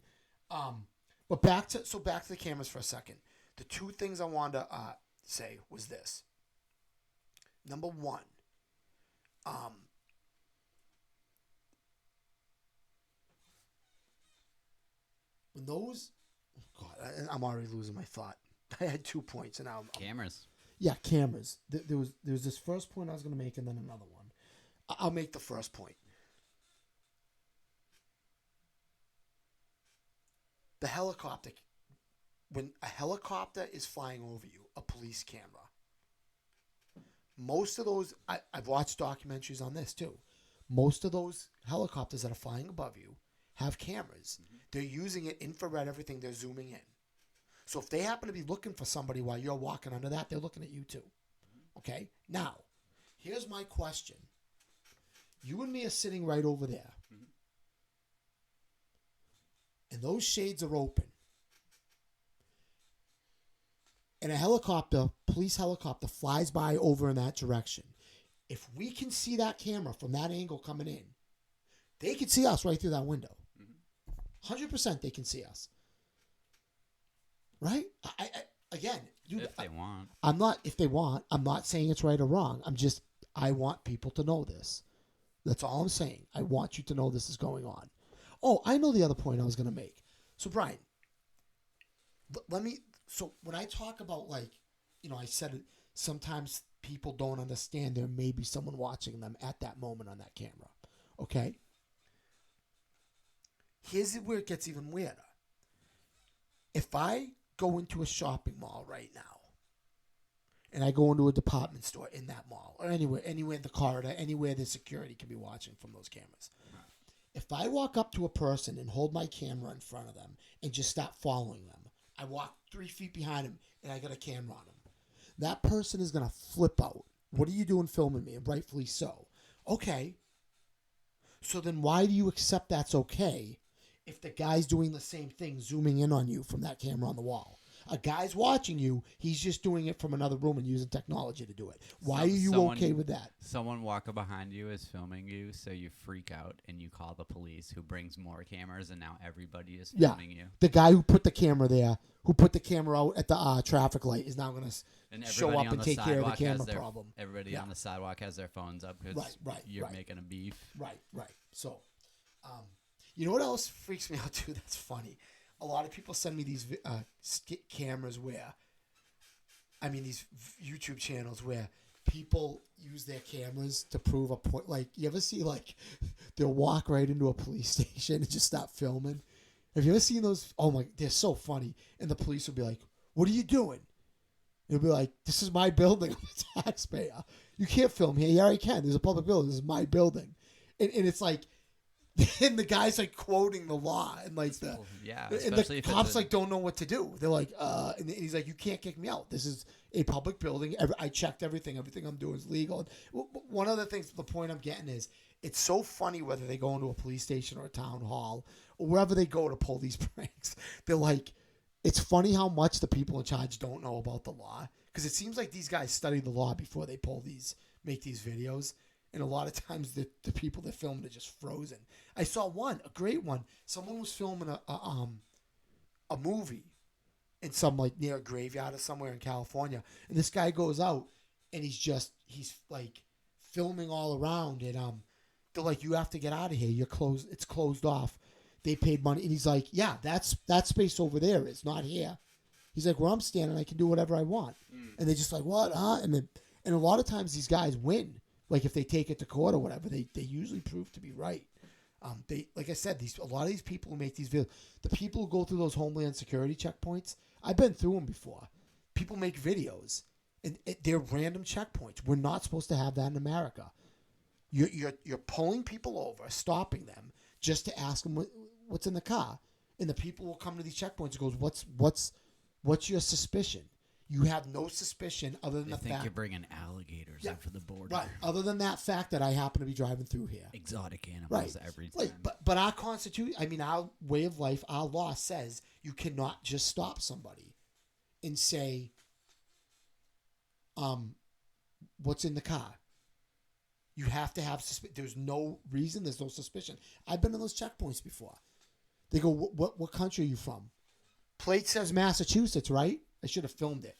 But back to the cameras for a second. The two things I wanted to say was this. Number one, when those, I'm already losing my thought. I had 2 points, and now Cameras. Yeah, cameras. There was this first point I was going to make, and then another one. I'll make the first point. The helicopter. When a helicopter is flying over you, a police camera. Most of those, I've watched documentaries on this too. Most of those helicopters that are flying above you have cameras. Mm-hmm. They're using it infrared, everything. They're zooming in. So if they happen to be looking for somebody while you're walking under that, they're looking at you too. Okay? Now, here's my question. You and me are sitting right over there. Mm-hmm. And those shades are open. And a helicopter, police helicopter, flies by over in that direction. If we can see that camera from that angle coming in, they can see us right through that window. 100% they can see us. Right? Again, dude, if they want. If they want, I'm not saying it's right or wrong. I want people to know this. That's all I'm saying. I want you to know this is going on. Oh, I know the other point I was going to make. So, Brian, so when I talk about, like, I said it, sometimes people don't understand there may be someone watching them at that moment on that camera. Okay? Here's where it gets even weirder. If I go into a shopping mall right now, and I go into a department store in that mall, or anywhere in the corridor, anywhere the security can be watching from those cameras. If I walk up to a person and hold my camera in front of them and just start following them, I walk 3 feet behind him and I got a camera on him. That person is going to flip out. What are you doing filming me? And rightfully so. Okay. So then why do you accept that's okay if the guy's doing the same thing, zooming in on you from that camera on the wall? A guy's watching you. He's just doing it from another room and using technology to do it. Why are you okay with that? Someone walking behind you is filming you, so you freak out and you call the police, who brings more cameras, and now everybody is filming you. The guy who put the camera there, who put the camera out at the traffic light, is now going to show up and take care of the camera problem. Everybody on the sidewalk has their phones up because you're making a beef. Right. So, you know what else freaks me out too? That's funny. A lot of people send me these cameras these YouTube channels where people use their cameras to prove a point. Like, you ever see, like, they'll walk right into a police station and just start filming? Have you ever seen those? Oh my, they're so funny. And the police will be like, "What are you doing?" It'll be like, "This is my building. I'm a taxpayer. You can't film here." "Yeah, I can. There's a public building. This is my building." And it's like, and the guy's like quoting the law, and like and the cops like don't know what to do. They're like, and he's like, "You can't kick me out. This is a public building. I checked everything. Everything I'm doing is legal." One of the things, the point I'm getting is, it's so funny whether they go into a police station or a town hall or wherever they go to pull these pranks. They're like, it's funny how much the people in charge don't know about the law, because it seems like these guys study the law before they make these videos. And a lot of times the people that filmed are just frozen. I saw a great one. Someone was filming a movie in some, like, near a graveyard or somewhere in California. And this guy goes out and he's like filming all around. And they're like, "You have to get out of here. You're closed. It's closed off. They paid money." And he's like, "Yeah, that space over there is not here." He's like, "Where I'm standing, I can do whatever I want." And they're just like, "What? Huh?" And a lot of times these guys win. Like, if they take it to court or whatever, they usually prove to be right. Like I said, a lot of these people who make these videos, the people who go through those Homeland Security checkpoints, I've been through them before. People make videos, and they're random checkpoints. We're not supposed to have that in America. You're pulling people over, stopping them just to ask them what's in the car, and the people will come to these checkpoints and goes, "What's your suspicion?" You have no suspicion other than the fact... They think you're bringing alligators over the border. Right. Other than that fact that I happen to be driving through here. Exotic animals every time. Right. But our Constitution, our way of life, our law says you cannot just stop somebody and say, "What's in the car?" You have to have... There's no reason. There's no suspicion. I've been in those checkpoints before. They go, what country are you from? Plate says Massachusetts, right? I should have filmed it.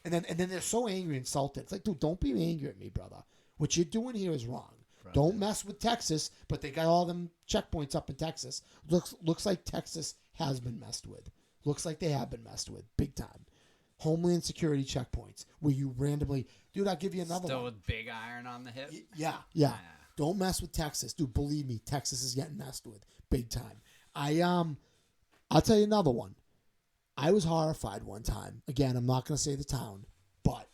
And then they're so angry and insulted. It's like, dude, don't be angry at me, brother. What you're doing here is wrong. Brother. Don't mess with Texas, but they got all them checkpoints up in Texas. Looks like Texas has been messed with. Looks like they have been messed with, big time. Homeland Security checkpoints where you randomly, dude, I'll give you another Still one. with big iron on the hip? Yeah. Don't mess with Texas. Dude, believe me, Texas is getting messed with big time. I'll tell you another one. I was horrified one time. Again, I'm not going to say the town, but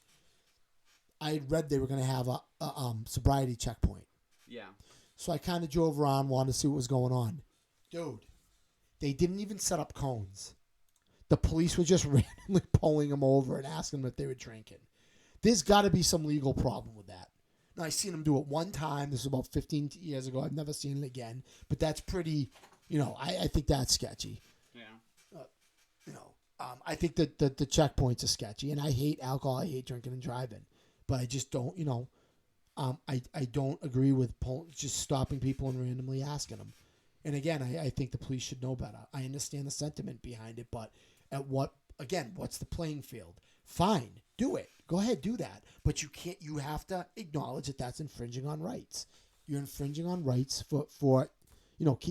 I had read they were going to have a sobriety checkpoint. Yeah. So I kind of drove around, wanted to see what was going on. Dude, they didn't even set up cones. The police were just randomly pulling them over and asking them if they were drinking. There's got to be some legal problem with that. Now, I seen them do it one time. This was about 15 years ago. I've never seen it again. But that's pretty, I think that's sketchy. Yeah. I think that the checkpoints are sketchy. And I hate alcohol. I hate drinking and driving. But I just don't, I don't agree with just stopping people and randomly asking them. And again, I think the police should know better. I understand the sentiment behind it, but what's the playing field? Fine, do it. Go ahead, do that. But you have to acknowledge that that's infringing on rights. You're infringing on rights for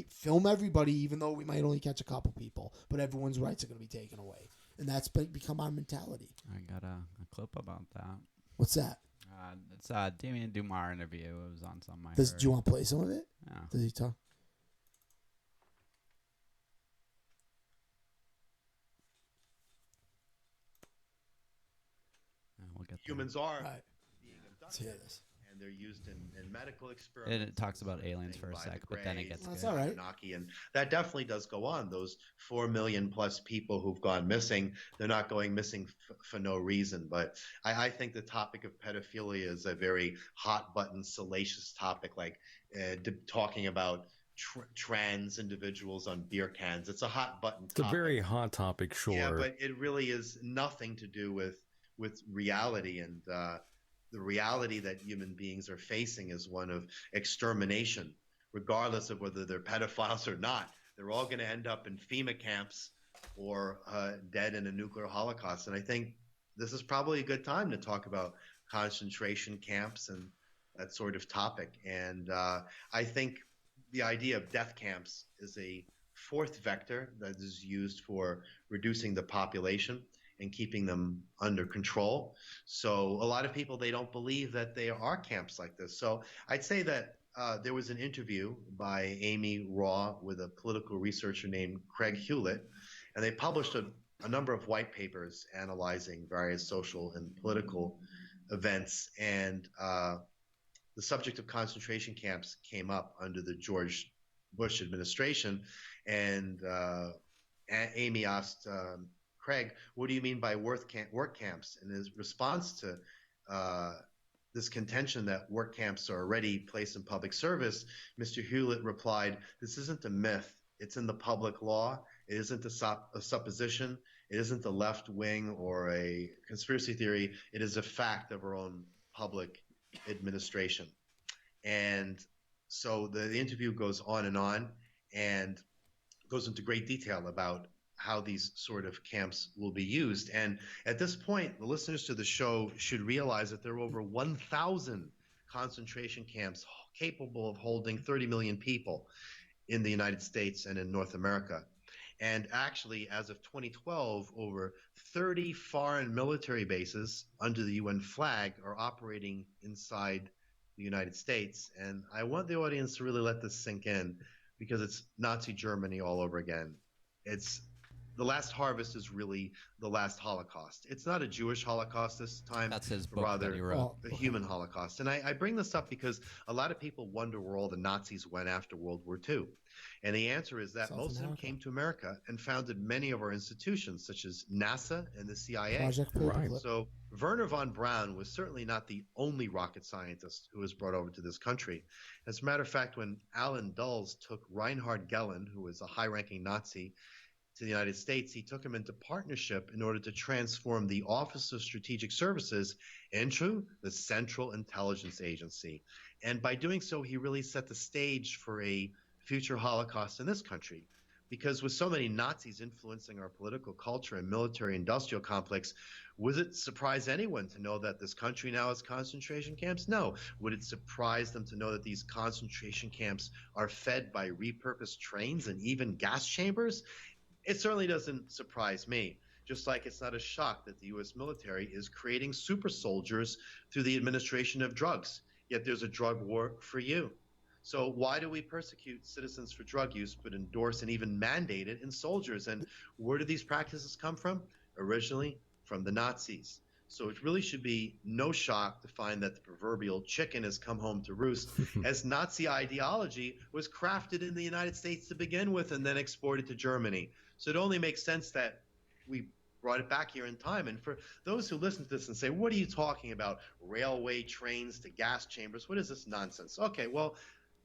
film everybody, even though we might only catch a couple people, but everyone's rights are going to be taken away. And that's become our mentality. I got a clip about that. What's that? It's a Damien Dumar interview. It was on some. Do you want to play some of it? Yeah. Does he talk? We'll get Humans are Right. being Let's hear abducted, this. and they're used in medical experiments. And it talks and about sort of aliens thing for a by sec, the but then it Greys gets and That's good. all right. Anunnaki, and that definitely does go on. Those 4 million plus people who've gone missing, they're not going missing for no reason. But I think the topic of pedophilia is a very hot button, salacious topic, like talking about trans individuals on beer cans. It's a hot button topic. It's a very hot topic, sure. Yeah, but it really is nothing to do with reality, and the reality that human beings are facing is one of extermination, regardless of whether they're pedophiles or not. They're all going to end up in FEMA camps or dead in a nuclear holocaust. And I think this is probably a good time to talk about concentration camps and that sort of topic. And I think the idea of death camps is a fourth vector that is used for reducing the population and keeping them under control. So a lot of people, they don't believe that there are camps like this. So I'd say that there was an interview by Amy Raw with a political researcher named Craig Hewlett, and they published a number of white papers analyzing various social and political events. And the subject of concentration camps came up under the George Bush administration. And Amy asked Craig, what do you mean by work camps? And his response to this contention that work camps are already placed in public service, Mr. Hewlett replied, this isn't a myth. It's in the public law. It isn't a supposition. It isn't the left wing or a conspiracy theory. It is a fact of our own public administration. And so the interview goes on and goes into great detail about how these sort of camps will be used. And at this point, the listeners to the show should realize that there are over 1,000 concentration camps capable of holding 30 million people in the United States and in North America. And actually, as of 2012, over 30 foreign military bases under the UN flag are operating inside the United States. And I want the audience to really let this sink in, because it's Nazi Germany all over again. It's the last harvest is really the last Holocaust. It's not a Jewish Holocaust this time. That's his but book rather that he wrote. a human Holocaust. And I bring this up because a lot of people wonder where all the Nazis went after World War II. And the answer is that South most of them America. came to America and founded many of our institutions, such as NASA and the CIA. Project Right. Paperclip. So Werner von Braun was certainly not the only rocket scientist who was brought over to this country. As a matter of fact, when Alan Dulles took Reinhard Gehlen, who was a high-ranking Nazi, to the United States, he took him into partnership in order to transform the Office of Strategic Services into the Central Intelligence Agency. And by doing so, he really set the stage for a future Holocaust in this country. Because with so many Nazis influencing our political culture and military industrial complex, would it surprise anyone to know that this country now has concentration camps? No. Would it surprise them to know that these concentration camps are fed by repurposed trains and even gas chambers? It certainly doesn't surprise me. Just like it's not a shock that the U.S. military is creating super soldiers through the administration of drugs. Yet there's a drug war for you. So why do we persecute citizens for drug use but endorse and even mandate it in soldiers? And where do these practices come from? Originally from the Nazis. So it really should be no shock to find that the proverbial chicken has come home to roost, as Nazi ideology was crafted in the United States to begin with and then exported to Germany. So it only makes sense that we brought it back here in time. And for those who listen to this and say, what are you talking about? Railway trains to gas chambers? What is this nonsense? Okay, well,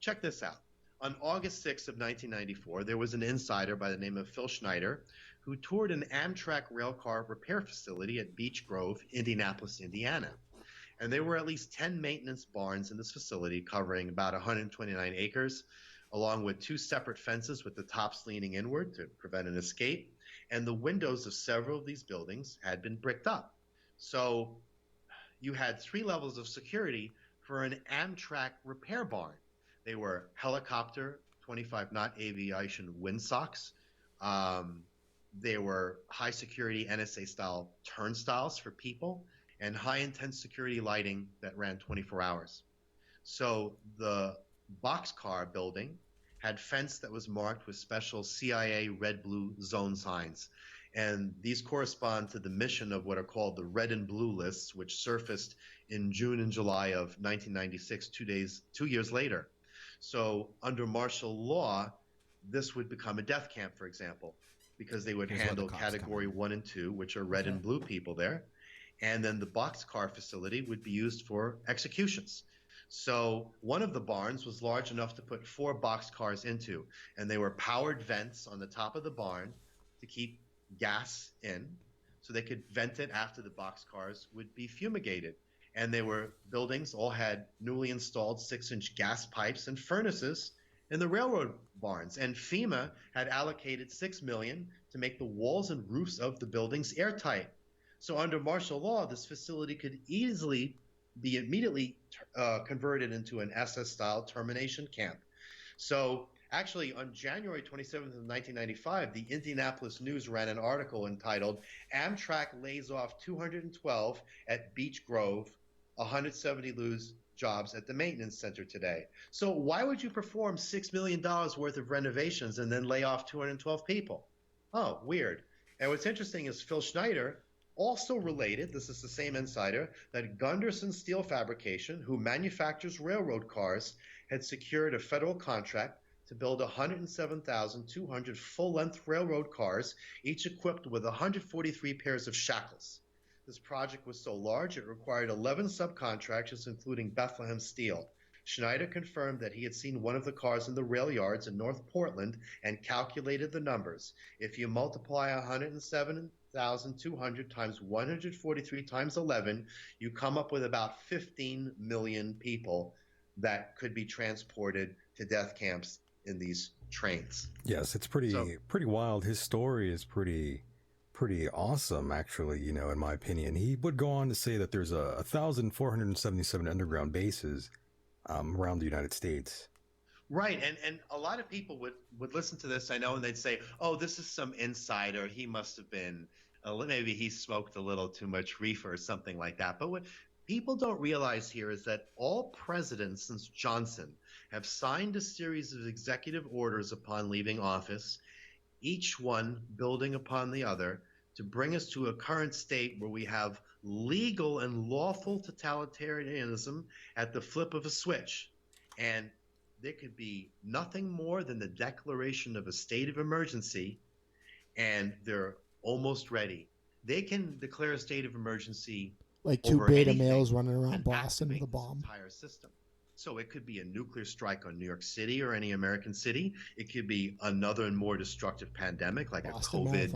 check this out. On August 6th of 1994, there was an insider by the name of Phil Schneider who toured an Amtrak railcar repair facility at Beech Grove, Indianapolis, Indiana. And there were at least 10 maintenance barns in this facility covering about 129 acres, along with 2 separate fences with the tops leaning inward to prevent an escape. And the windows of several of these buildings had been bricked up. So you had 3 levels of security for an Amtrak repair barn. They were helicopter 25-knot aviation windsocks. They were high-security NSA-style turnstiles for people and high-intense security lighting that ran 24 hours. So the boxcar building had fence that was marked with special CIA red-blue zone signs. And these correspond to the mission of what are called the red and blue lists, which surfaced in June and July of 1996, 2 years later. So under martial law, this would become a death camp, for example, because they would handle category 1 and 2, which are red and blue people there. And then the boxcar facility would be used for executions. So one of the barns was large enough to put 4 boxcars into, and they were powered vents on the top of the barn to keep gas in, so they could vent it after the boxcars would be fumigated. And they were buildings all had newly installed 6-inch gas pipes and furnaces in the railroad barns. And FEMA had allocated $6 million to make the walls and roofs of the buildings airtight. So under martial law, this facility could easily be immediately converted into an SS-style termination camp. So actually, on January 27th of 1995, the Indianapolis News ran an article entitled, "Amtrak Lays Off 212 at Beech Grove, 170 lose jobs at the maintenance center today." So why would you perform $6 million worth of renovations and then lay off 212 people? Oh, weird. And what's interesting is Phil Schneider also related, this is the same insider, that Gunderson Steel Fabrication, who manufactures railroad cars, had secured a federal contract to build 107,200 full-length railroad cars, each equipped with 143 pairs of shackles. This project was so large it required 11 subcontractors, including Bethlehem Steel. Schneider confirmed that he had seen one of the cars in the rail yards in North Portland and calculated the numbers. If you multiply 107,200 times 143 times 11, you come up with about 15 million people that could be transported to death camps in these trains. Yes, it's pretty wild. His story is pretty awesome, actually, in my opinion. He would go on to say that there's 1,477 underground bases around the United States. Right, and a lot of people would listen to this, I know, and they'd say, oh, this is some insider. He must have been, maybe he smoked a little too much reefer or something like that. But what people don't realize here is that all presidents since Johnson have signed a series of executive orders upon leaving office, each one building upon the other, to bring us to a current state where we have legal and lawful totalitarianism at the flip of a switch. And there could be nothing more than the declaration of a state of emergency, and they're almost ready. They can declare a state of emergency like 2 beta males running around Boston with a bomb. Entire system. So it could be a nuclear strike on New York City or any American city. It could be another and more destructive pandemic like Boston a COVID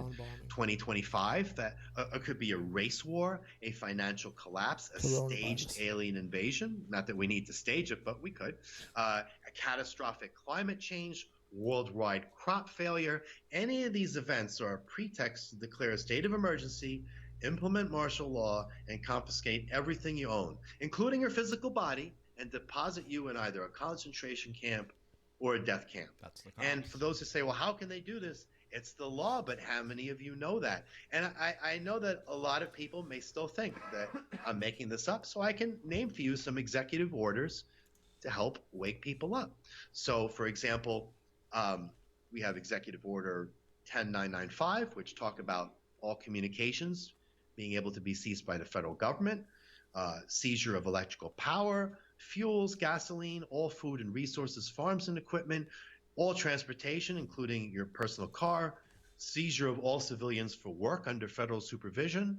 2025. That it could be a race war, a financial collapse, a staged alien invasion. Not that we need to stage it, but we could. A catastrophic climate change, worldwide crop failure. Any of these events are a pretext to declare a state of emergency, implement martial law, and confiscate everything you own, including your physical body, and deposit you in either a concentration camp or a death camp. That's the And cost. for those who say, well, how can they do this? It's the law, but how many of you know that? And I know that a lot of people may still think that I'm making this up, so I can name for you some executive orders to help wake people up. So, for example, we have Executive Order 10995, which talk about all communications being able to be seized by the federal government, seizure of electrical power, fuels, gasoline, all food and resources, farms and equipment, all transportation, including your personal car, seizure of all civilians for work under federal supervision,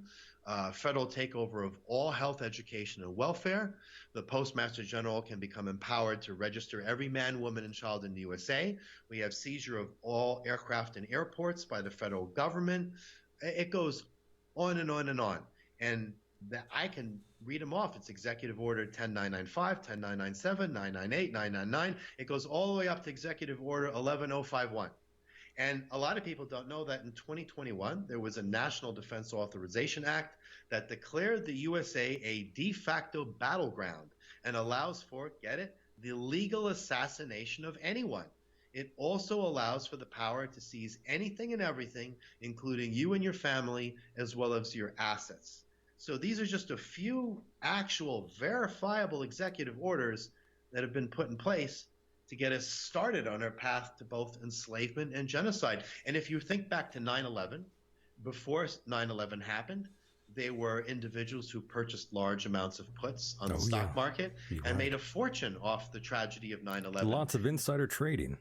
federal takeover of all health, education, and welfare. The Postmaster General can become empowered to register every man, woman, and child in the USA. We have seizure of all aircraft and airports by the federal government. It goes on and on and on. And that I can read them off. It's Executive Order 10995, 10997, 998, 999. It goes all the way up to Executive Order 11051. And a lot of people don't know that in 2021, there was a National Defense Authorization Act that declared the USA a de facto battleground and allows for, get it, the legal assassination of anyone. It also allows for the power to seize anything and everything, including you and your family, as well as your assets. So these are just a few actual verifiable executive orders that have been put in place to get us started on our path to both enslavement and genocide. And if you think back to 9/11, before 9/11 happened, they were individuals who purchased large amounts of puts on the stock market and made a fortune off the tragedy of 9/11. Lots of insider trading.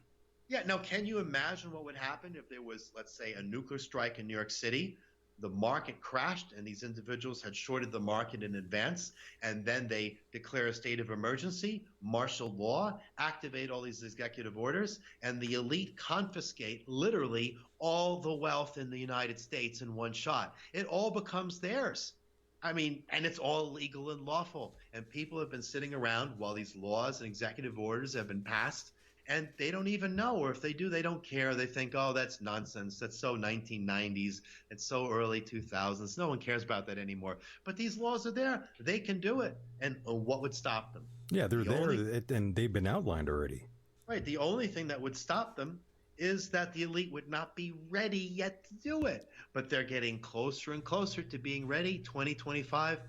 Yeah, now can you imagine what would happen if there was, let's say, a nuclear strike in New York City? The market crashed and these individuals had shorted the market in advance, and then they declare a state of emergency, martial law, activate all these executive orders, and the elite confiscate literally all the wealth in the United States in one shot. It all becomes theirs. I mean, and it's all legal and lawful. And people have been sitting around while these laws and executive orders have been passed, and they don't even know, or if they do, they don't care. They think, oh, that's nonsense. That's so 1990s. It's so early 2000s. No one cares about that anymore. But these laws are there. They can do it. And what would stop them? Yeah, they're there, and they've been outlined already. Right. The only thing that would stop them is that the elite would not be ready yet to do it. But they're getting closer and closer to being ready. 2025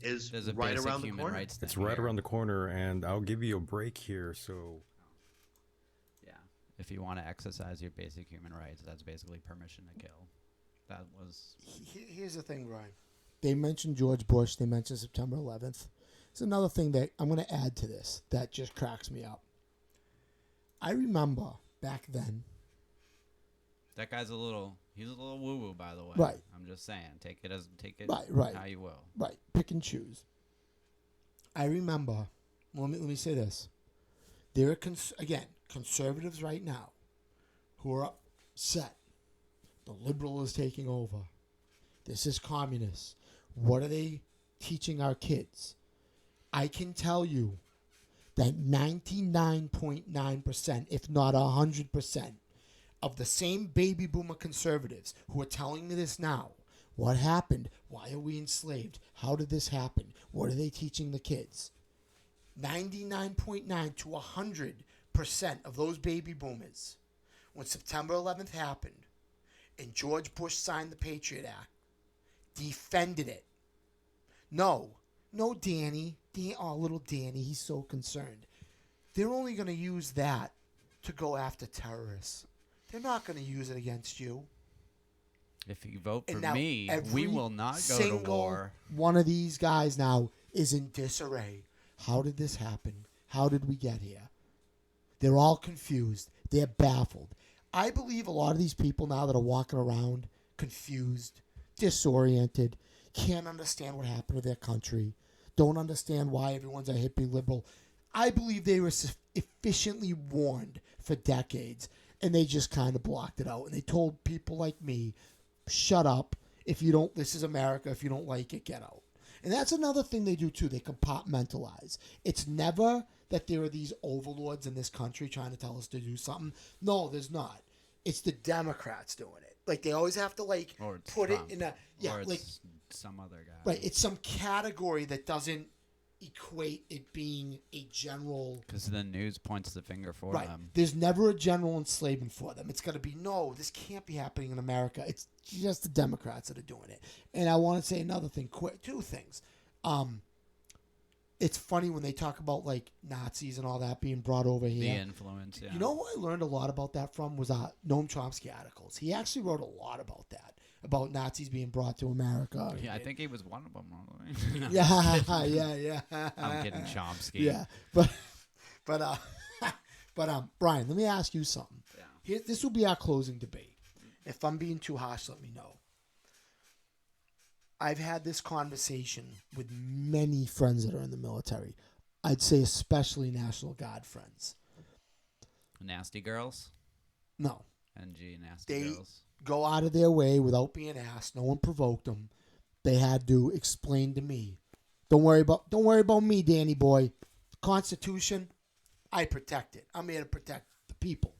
is right around the corner. It's right around the corner, and I'll give you a break here, so... If you want to exercise your basic human rights, that's basically permission to kill. That was... Here's the thing, Ryan. They mentioned George Bush. They mentioned September 11th. It's another thing that I'm going to add to this that just cracks me up. I remember back then... That guy's he's a little woo-woo, by the way. Right. I'm just saying. Take it right. how you will. Right. Pick and choose. I remember... Let me say this. There are, conservatives right now who are upset. The liberal is taking over. This is communist. What are they teaching our kids? I can tell you that 99.9%, if not 100%, of the same baby boomer conservatives who are telling me this now, what happened? Why are we enslaved? How did this happen? What are they teaching the kids? 99.9 to 100% of those baby boomers, when September 11th happened and George Bush signed the Patriot Act, defended it. No, Danny. Little Danny, he's so concerned. They're only going to use that to go after terrorists. They're not going to use it against you. If you vote for me, we will not go to war. One of these guys now is in disarray. How did this happen? How did we get here? They're all confused. They're baffled. I believe a lot of these people now that are walking around confused, disoriented, can't understand what happened to their country, don't understand why everyone's a hippie liberal. I believe they were efficiently warned for decades, and they just kind of blocked it out. And they told people like me, shut up. This is America. If you don't like it, get out. And that's another thing they do too. They compartmentalize. It's never that there are these overlords in this country trying to tell us to do something? No, there's not. It's the Democrats doing it. Like, they always have to, like, Or it's put Trump, it in a... Yeah, or it's like... some other guy. Right, it's some category that doesn't equate it being a general... Because the news points the finger for Right. them. There's never a general enslavement for them. It's got to be, no, this can't be happening in America. It's just the Democrats that are doing it. And I want to say another thing, quick, two things. It's funny when they talk about, like, Nazis and all that being brought over The here. influence, yeah. You know who I learned a lot about that from was Noam Chomsky articles. He actually wrote a lot about that, about Nazis being brought to America. Yeah, I think he was one of them. No, Yeah. I'm kidding, Chomsky. Yeah, but Brian, let me ask you something. Yeah. Here, this will be our closing debate. If I'm being too harsh, let me know. I've had this conversation with many friends that are in the military. I'd say especially National Guard friends. Nasty girls? No. NG nasty They girls. go out of their way without being asked. No one provoked them. They had to explain to me. Don't worry about me, Danny boy. Constitution, I protect it. I'm here to protect the people.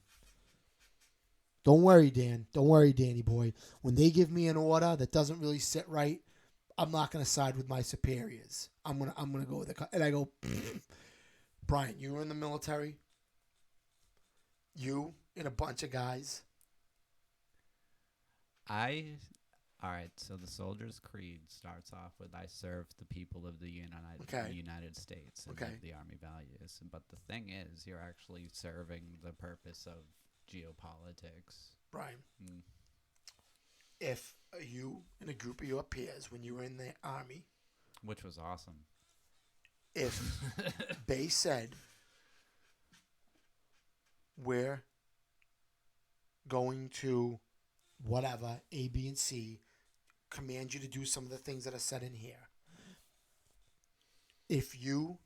Don't worry, Dan. Don't worry, Danny boy. When they give me an order that doesn't really sit right, I'm not going to side with my superiors. I'm gonna go with it. And I go, Brian, you were in the military. You and a bunch of guys. All right, so the Soldier's Creed starts off with I serve the people of the United States and Okay. of the Army values. But the thing is, you're actually serving the purpose of geopolitics. Brian, Mm. if you and a group of your peers, when you were in the Army, Which was awesome. if they said, we're going to whatever, A, B, and C, command you to do some of the things that are said in here. If you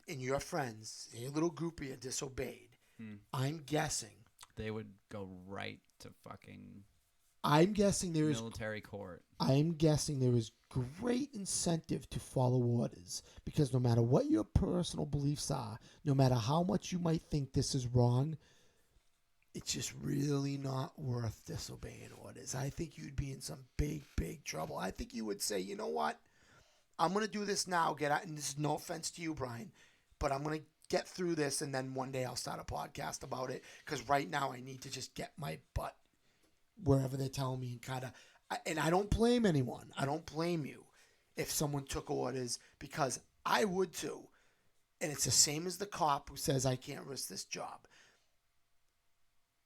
and your friends, a little group of you, disobeyed, I'm guessing They would go right to fucking there is military court. I'm guessing there is great incentive to follow orders, because no matter what your personal beliefs are, no matter how much you might think this is wrong, it's just really not worth disobeying orders. I think you'd be in some big, big trouble. I think you would say, you know what? I'm going to do this now, get out, and this is no offense to you, Brian, but I'm going to get through this, and then one day I'll start a podcast about it, because right now I need to just get my butt wherever they're telling me, and kind of, and I don't blame anyone. I don't blame you if someone took orders, because I would too. And it's the same as the cop who says, I can't risk this job.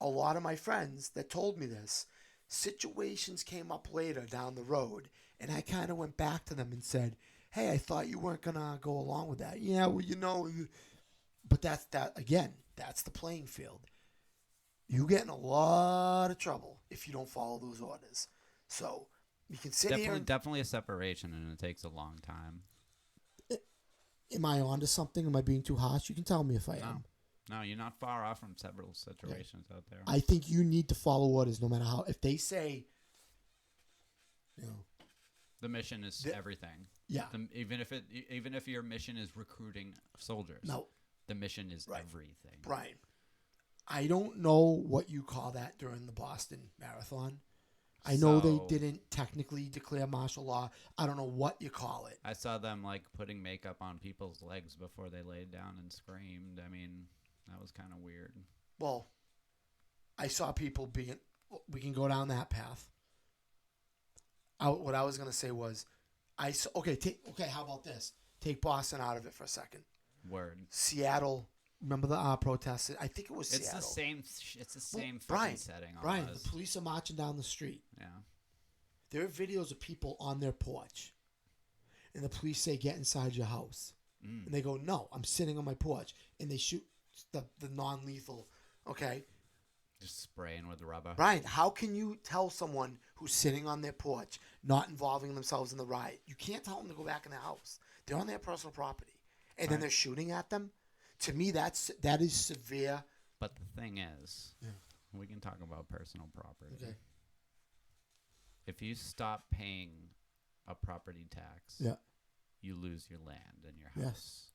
A lot of my friends that told me this, situations came up later down the road, and I kind of went back to them and said, hey, I thought you weren't going to go along with that. Yeah, well, you know, but that's the playing field. You get in a lot of trouble if you don't follow those orders. So you can sit here. Definitely a separation, and it takes a long time. Am I onto something? Am I being too harsh? You can tell me if I am. No, you're not far off from several situations out there. I think you need to follow orders no matter how. If they say, you know, the mission is everything. Yeah. Even if your mission is recruiting soldiers. No. The mission is everything. Brian, I don't know what you call that during the Boston Marathon. I know they didn't technically declare martial law. I don't know what you call it. I saw them like putting makeup on people's legs before they laid down and screamed. I mean, that was kind of weird. Well, I saw people being. We can go down that path. What I was gonna say was, okay. How about this? Take Boston out of it for a second. Word. Seattle. Remember the protests? I think it was Seattle. It's the same Brian, setting. Brian, almost. the police are marching down the street. Yeah. There are videos of people on their porch, and the police say, "Get inside your house," and they go, "No, I'm sitting on my porch," and they shoot the non-lethal. Okay. Just spraying with rubber. Brian, how can you tell someone who's sitting on their porch, not involving themselves in the riot? You can't tell them to go back in their house. They're on their personal property, and then they're shooting at them. To me, that is severe. But the thing is, we can talk about personal property. Okay. If you stop paying a property tax, you lose your land and your house. Yes.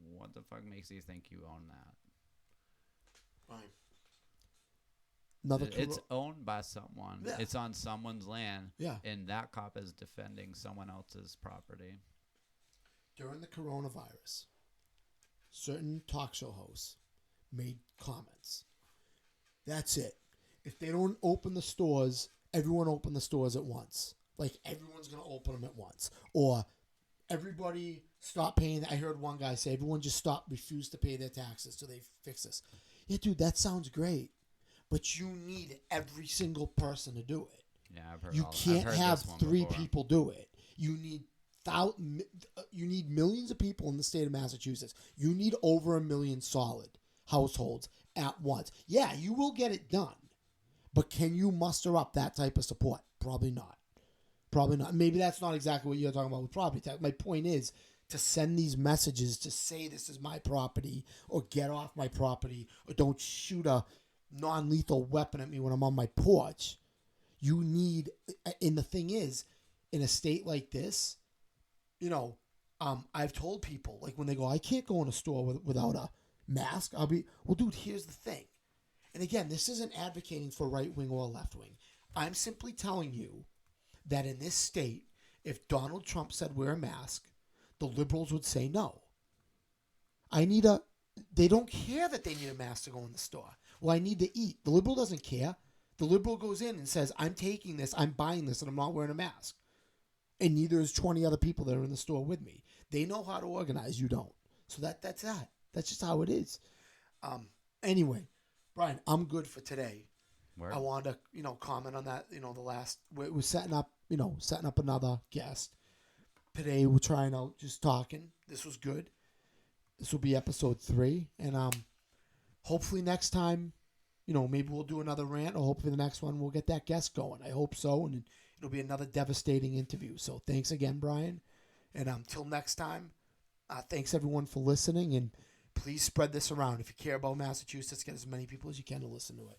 what the fuck makes you think you own that? Right. Another It's owned by someone. Yeah. It's on someone's land. Yeah. And that cop is defending someone else's property. During the coronavirus, certain talk show hosts made comments. That's it. If they don't open the stores, everyone open the stores at once. Like, everyone's going to open them at once. Or everybody stop paying. I heard one guy say, everyone just refuse to pay their taxes till they fix this. Yeah, dude, that sounds great. But you need every single person to do it. Yeah, I've heard. You can't have this one 3 before. people do it. You need millions of people in the state of Massachusetts. You need over 1 million solid households at once. Yeah, you will get it done. But can you muster up that type of support? Probably not. Probably not. Maybe that's not exactly what you're talking about with property tax. My point is to send these messages to say this is my property, or get off my property, or don't shoot a non-lethal weapon at me when I'm on my porch. You need, and the thing is, in a state like this, I've told people, like, when they go, I can't go in a store without a mask, I'll be, well, dude, here's the thing. And again, this isn't advocating for right wing or left wing. I'm simply telling you that in this state, if Donald Trump said wear a mask, the liberals would say no. They don't care that they need a mask to go in the store. Well, I need to eat. The liberal doesn't care. The liberal goes in and says, I'm taking this, I'm buying this, and I'm not wearing a mask. And neither is 20 other people that are in the store with me. They know how to organize. You don't. So that's that. That's just how it is. Anyway, Brian, I'm good for today. Word. I wanted to, comment on that. The last we're setting up another guest. Today we're trying out, just talking. This was good. This will be episode 3, and hopefully next time, maybe we'll do another rant, or hopefully the next one we'll get that guest going. I hope so, and it'll be another devastating interview. So thanks again, Brian, and until next time, thanks everyone for listening, and please spread this around. If you care about Massachusetts, get as many people as you can to listen to it.